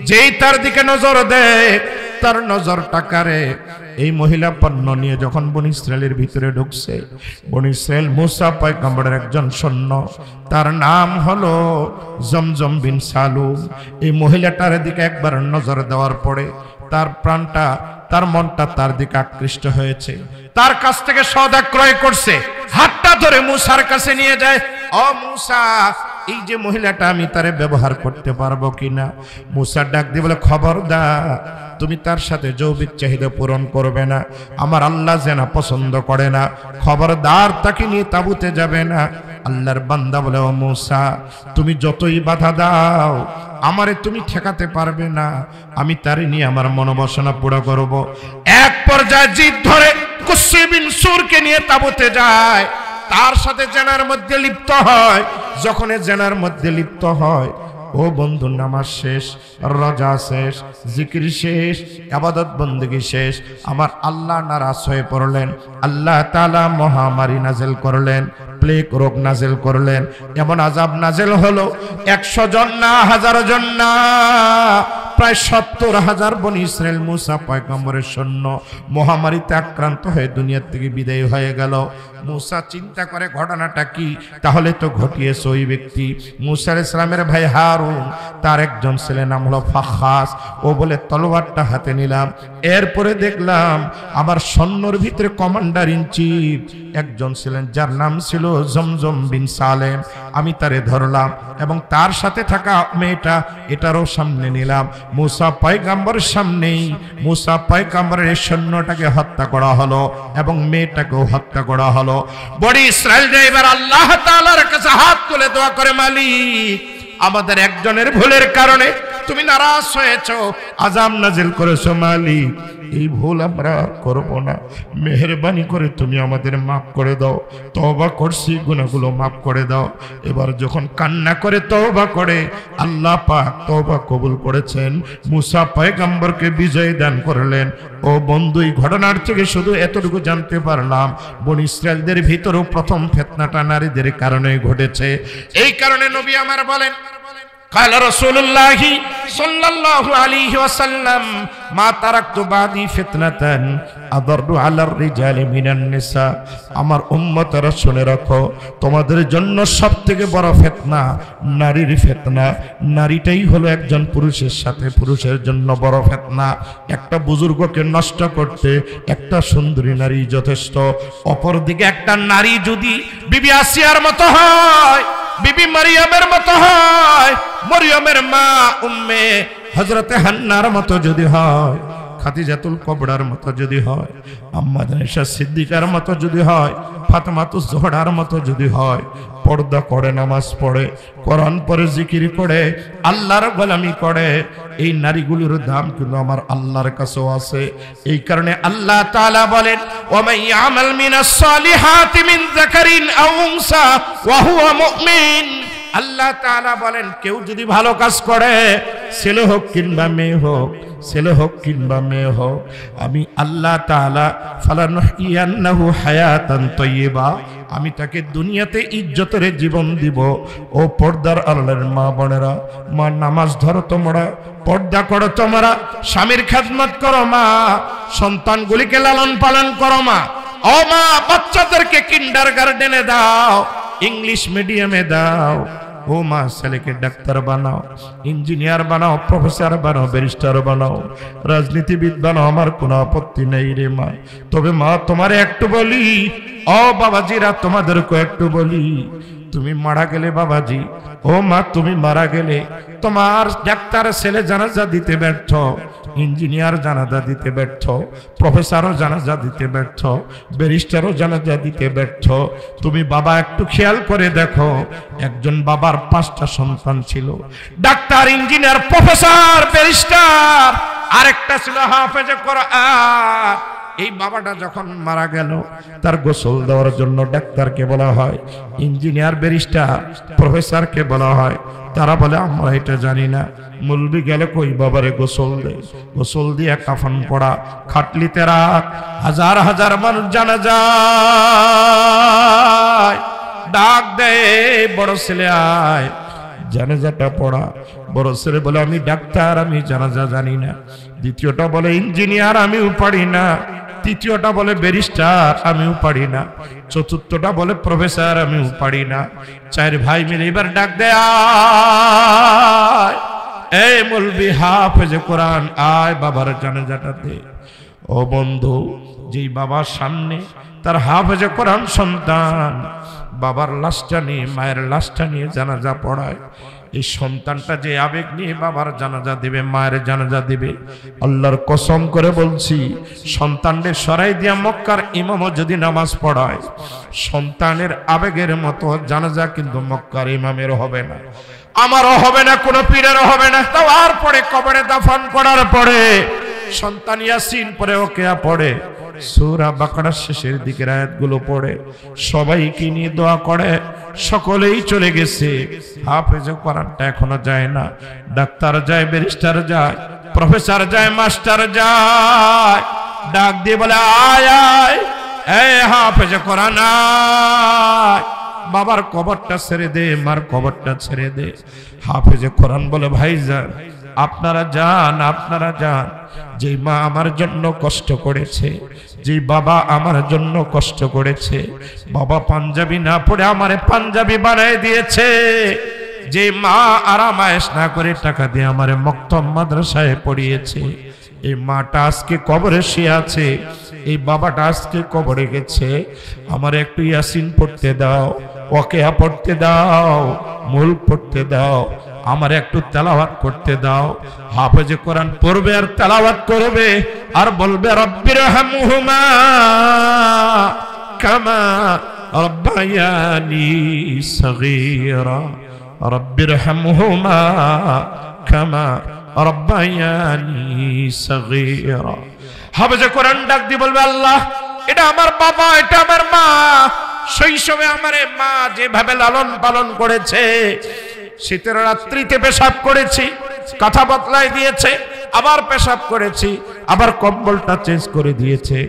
যেই তার দিকে নজর দেয় তার নজরটা কাড়ে। এই মহিলা পণ্য নিয়ে যখন বনি ইসরাইলের ভিতরে ঢুকছে, বনি ইসরাইল মুসা পয়গম্বরের একজন সৈন্য, তার নাম হলো জমজম বিন সালুম। এই মহিলাটার দিকে একবার নজর দেওয়ার পরে তার প্রাণটা, তার মনটা তার দিকে আকৃষ্ট হয়েছে। তার কাছ থেকে সওদা ক্রয় করছে, হাতটা ধরে মুসার কাছে নিয়ে যায়। ও মুসা, এই যে মহিলাটা আমি তারে ব্যবহার করতে পারবো কিনা? মুসা ডাক দিয়ে বলে, খবরদার, তুমি তার সাথে যৌবিক চাহিদা পূরণ করবে না, আমার আল্লাহ জেনা পছন্দ করে না। খবরদার, তাকে নিয়ে তাঁবুতে যাবে না। আল্লাহর বান্দা বলে, ও মুসা, তুমি যতই বাধা দাও আমারে তুমি ঠেকাতে পারবে না, আমি তারে নিয়ে আমার মনোবাসনা পুরো করব। এক পর্যায়ে জিদ ধরে কুসি বিন সুরকে নিয়ে তাঁবুতে যায়, তার সাথে জেনার মধ্যে লিপ্ত হয়। যখন জেনার মধ্যে লিপ্ত হয়, ও বন্ধু, নামাজ শেষ, রোজা শেষ, জিকির শেষ, ইবাদত বندگی শেষ, আমার আল্লাহ নারাজ হয়ে পড়লেন। আল্লাহ তাআলা মহামারী নাযিল করলেন, প্লেগ রোগ নাযিল করলেন। এমন আযাব নাযিল হলো 100 জন না, 1000 জন না, প্রায় 70,000 বনি ইসরাইল মুসা পয়গম্বরের সৈন্য মহামারীতে আক্রান্ত হয়ে দুনিয়া থেকে বিদায় হয়ে গেল। মুসা চিন্তা করে ঘটনাটা কি, তাহলে তো ঘটিয়েছে ওই ব্যক্তি মুসা আলাইহিস সালামের ভাই হারুন, তার একজন ছেলে নাম হলো ফাখাস। ও বলে তলোয়ারটা হাতে নিলাম, এরপরে দেখলাম আমার সৈন্যর ভিতরে কমান্ডার ইন চিফ একজন ছিলেন যার নাম ছিল জমজম বিন সালেম। আমি তারে ধরলাম এবং তার সাথে থাকা মেয়েটা এটারও সামনে নিলাম। মুসা পয়গম্বরের সামনেই মুসা পয়গম্বরের সৈন্যটাকে হত্যা করা হলো এবং মেয়েটাকেও হত্যা করা হলো। বনি ইসরাইল এবার আল্লাহ তাআলার কাছে হাত তুলে দোয়া করে, মালিক আমাদের একজনের ভুলের কারণে তুমি নারাজ হয়েছো, আযাব নাযিল করেছো, মালিক এই ভুল আমরা করব না, মেহেরবানি করে তুমি আমাদের মাফ করে দাও, তওবা করছি গুনাহগুলো মাফ করে দাও। এবার যখন কান্না করে তওবা করে আল্লাহ পাক তওবা কবুল করেছেন, মুসা পয়গম্বরকে বিজয় দান করলেন। ও বন্ধু, এই ঘটনার থেকে শুধু এতটুকু জানতে পারলাম বনি ইসরাইলদের ভিতরেও প্রথম ফিতনাটা নারীদের কারণে ঘটেছে। এই কারণে নবী আমার বলেন, قال رسول الله صلى الله عليه وسلم ما تركت بعدي فتنة أضر على الرجال من النساء। আমার উম্মতরা শুনে রাখো, তোমাদের জন্য সবথেকে বড় ফিতনা নারীর ফিতনা। নারীটাই হলো একজন পুরুষের সাথে পুরুষের জন্য বড় ফিতনা। একটা বুজুর্গকে নষ্ট করতে একটা সুন্দরী নারী যথেষ্ট। অপরদিকে একটা নারী যদি বিবি আসিয়ার মতো হয়, বিবি মারিয়ামের মতো হয়, মরিয়মের মা উম্মে হযরতে হান্নার মতো যদি হয়, খাদিজাতুল কুবরার মতো যদি হয়, আম্মা আয়েশা সিদ্দিকার মতো যদি হয়, ফাতেমাতুজ জোহরার মতো যদি হয়, পর্দা করে, নামাজ পড়ে, কোরআন পড়ে, জিকির করে, আল্লাহর গোলামি করে, এই নারীগুলোর দাম কিন্তু আমার আল্লাহর কাছেও আছে। এই কারণে আল্লাহ তাআলা বলেন, ওয়া মান ইয়ামাল মিনাস সালিহাতি মিন যাকারিন আও উনসা ওয়া হুয়া মুমিন। আল্লাহ তাআলা বলেন, কেউ যদি ভালো কাজ করে, ছেলে হোক কিংবা মেয়ে হোক, ছেলে হোক কিংবা মেয়ে হোক, আমি আল্লাহ তাআলা ফালানুহইয়ান্নাহু হায়াতান তাইয়্যিবা, আমি তাকে দুনিয়াতে ইজ্জতের জীবন দিব। ও পর্দার আড়ালের মা বোনেরা, মা নামাজ ধরো তোমরা, পর্দা করো তোমরা, স্বামীর খেদমত করো মা, সন্তানগুলিকে লালন পালন করো মা। ও মা, বাচ্চাদেরকে কিন্ডারগার্টেনে দাও, ইংলিশ মিডিয়ামে দাও। ও মা, ছেলেকে ডাক্তার বানাও, ইঞ্জিনিয়ার বানাও, প্রফেসর বানাও, ব্যারিস্টার বানাও, রাজনীতিবিদ বানাও, আমার কোনো আপত্তি নেই রে মা। তবে মা তোমারে একটু বলি, ও বাবাজিরা তোমাদেরকে একটু বলি, তুমি মারা গেলে বাবাজি, ও মা তুমি মারা গেলে তোমার ডাক্তার ছেলে জানাজা দিতে ব্যর্থ, ইঞ্জিনিয়ার জানাজা দিতে ব্যর্থ, প্রফেসরও জানাজা দিতে ব্যর্থ, ব্যারিস্টারও জানাজা দিতে ব্যর্থ। তুমি বাবা একটু খেয়াল করে দেখো, একজন বাবার 5টা সন্তান ছিল, ডাক্তার, ইঞ্জিনিয়ার, প্রফেসর, ব্যারিস্টার, আরেকটা ছিল হাফেজে কোরআন। এই বাবাটা যখন মারা গেল, তার গোসল দেওয়ার জন্য ডাক্তারকে বলা হয়, ইঞ্জিনিয়ার, ব্যারিস্টার, প্রফেসরকে বলা হয়। তারা বলে আমরা এটা জানি না। মুলবি গেলে কই বাবারে গোসল দে, গোসল দিয়ে কাফন পড়া, খাটলিতে রাখ, হাজার হাজার মানুষ জানাজা ডাক দেয়, বড় ছেলে আয় জানাজাটা পড়া। বড় ছেলে বলে আমি ডাক্তার, আমি জানাজা জানি না। দ্বিতীয়টা বলে ইঞ্জিনিয়ার, আমিও পারি না। তৃতীয়টা বলে ব্যারিস্টার, আমিও পারি না। চতুর্থটা বলে প্রফেসর, আমিও পারি না। 4 ভাই মিলে এবার ডাক দেয়, এই মৌলবি হাফেজে কোরআন আয় বাবার জানাজাটা দে। ও বন্ধু, যেই বাবার সামনে তার হাফেজে কোরআন সন্তান বাবার লাশটা নিয়ে, মায়ের লাশটা নিয়ে জানাজা পড়ায়, এই সন্তানটা যে আবেগ নিয়ে বাবার জানাজা দিবে, মায়ের জানাজা দিবে, আল্লাহর কসম করে বলছি, সন্তানদের সরাই দিয়া মক্কার ইমামও যদি নামাজ পড়ায়, সন্তানের আবেগের মতো জানাজা কিন্তু মক্কার ইমামের হবে না, আমারও হবে না, কোনো পীরেরও হবে না। তার পরে কবরে দাফন করার পরে সন্তান ইয়াসিন পরে ওকে পড়ে, সূরা বাকারার শেষের দিকের আয়াতগুলো পড়ে সবাইকে নিয়ে দোয়া করে, সকলেই চলে গেছে। হাফেজে কোরআনটা এখনো যায় না। ডাক্তার যায়, ব্যারিস্টার যায়, প্রফেসর যায়, মাস্টার যায়, ডাক দিয়ে বলে আয় আয়, এই হাফেজে কোরআন আয়, বাবার কবরটা ছেড়ে দে, মার কবরটা ছেড়ে দে। হাফেজে কোরআন বলে ভাইজান আপনারা যান, আপনারা যান। যে মা আমার জন্য কষ্ট করেছে, যে বাবা আমার জন্য কষ্ট করেছে, বাবা পাঞ্জাবি না পড়ে আমারে পাঞ্জাবি বানায় দিয়েছে, যে মা আরাম আয়েশ না করে টাকা দিয়ে আমারে মক্তব মাদ্রাসায় পড়িয়েছে, এই মাটা আজকে কবরে শুয়ে আছে, এই বাবাটা আজকে কবরে গেছে, আমার একটু ইয়াসিন পড়তে দাও, ওয়াকিয়া পড়তে দাও, মুলক পড়তে দাও, আমার একটু তেলাওয়াত করতে দাও। হাফেজে কোরআন পড়বে আর তেলাওয়াত করবে আর বলবে রব্বির হামহুমা কামা রব্বায়ানি সগীরা, রব্বির হামহুমা কামা রব্বায়ানি সগীরা। হাফেজে কোরআন ডাক দিয়ে বলবে আল্লাহ এটা আমার বাবা, এটা আমার মা, শৈশবে আমারে মা যেভাবে লালন পালন করেছে, শীতের রাত্রিতে পেশাব করেছি, কথা বদলাই দিয়েছে, আবার পেশাব করেছি, আবার কম্বলটা চেঞ্জ করে দিয়েছে,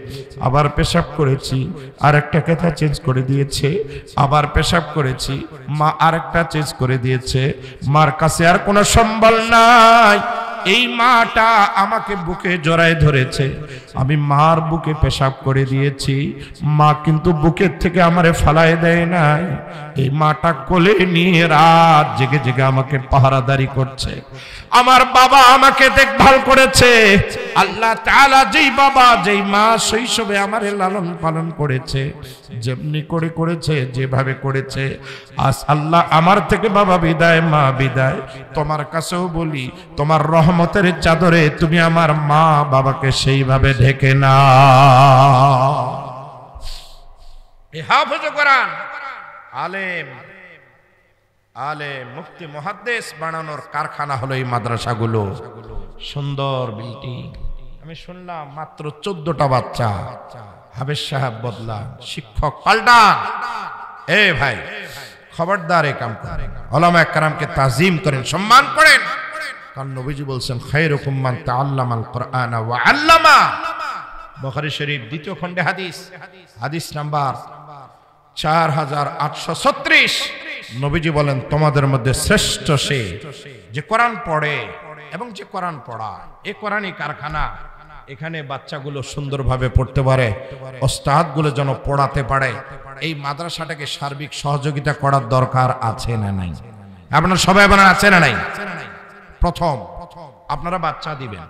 আবার পেশাব করেছি, আরেকটা কথা চেঞ্জ করে দিয়েছে, আবার পেশাব করেছি, মা আরেকটা চেঞ্জ করে দিয়েছে। মার কাছে আর কোনো সম্বল নাই, এই মাটা আমাকে বুকে জড়ায় ধরেছে, আমি মার বুকে পেশাব করে দিয়েছি, মা কিন্তু বুকের থেকে আমারে ফালায় দেয় নাই, এই মাটা কোলে নিয়ে রাত জেগে জেগে আমাকে পাহারাদারি করছে। আমার বাবা আমাকে দেখভাল করেছে। আল্লাহ তাআলা যেই বাবা যেই মা শৈশবে আমারে লালন পালন করেছে, যেমনি করে করেছে, যেভাবে করেছে, আজ আল্লাহ আমার থেকে বাবা বিদায়, মা বিদায়, তোমার কাছেও বলি তোমার রহমতের চাদরে তুমি আমার মা বাবাকে সেইভাবে ঢেকে নাও। এই হাফেজে কোরআন আলেম আলেম মুফতি মুহাদ্দিস বানানোর কারখানা হলো এই মাদ্রাসাগুলো। সুন্দর বিল্ডিং, আমি শুনলাম মাত্র 14টা বাচ্চা। হাফেজ সাহেব বদলান, শিক্ষক পাল্টান। এ ভাই খবরদার এই কাম করেন, উলামা একরামকে তাজিম করেন, সম্মান করেন, কারণ নবীজি বলছেন খায়রুকুম মান তাআল্লামাল কুরআন ওয়া আল্লামা। বুখারী শরীফ 2য় খণ্ডে হাদিস, হাদিস নাম্বার 4836। নবীজি বলেন তোমাদের মধ্যে শ্রেষ্ঠ সে যে কোরআন পড়ে এবং যে কোরআন পড়ায়। এই কোরআনই কারখানা, এখানে বাচ্চাগুলো সুন্দরভাবে পড়তে পারে, ওস্তাদগুলো যেন পড়াতে পারে। এই মাদ্রাসাটাকে সার্বিক সহযোগিতা করার দরকার আছে না নাই? আপনারা সবাই আছে না নাই? প্রথম আপনারা বাচ্চা দিবেন,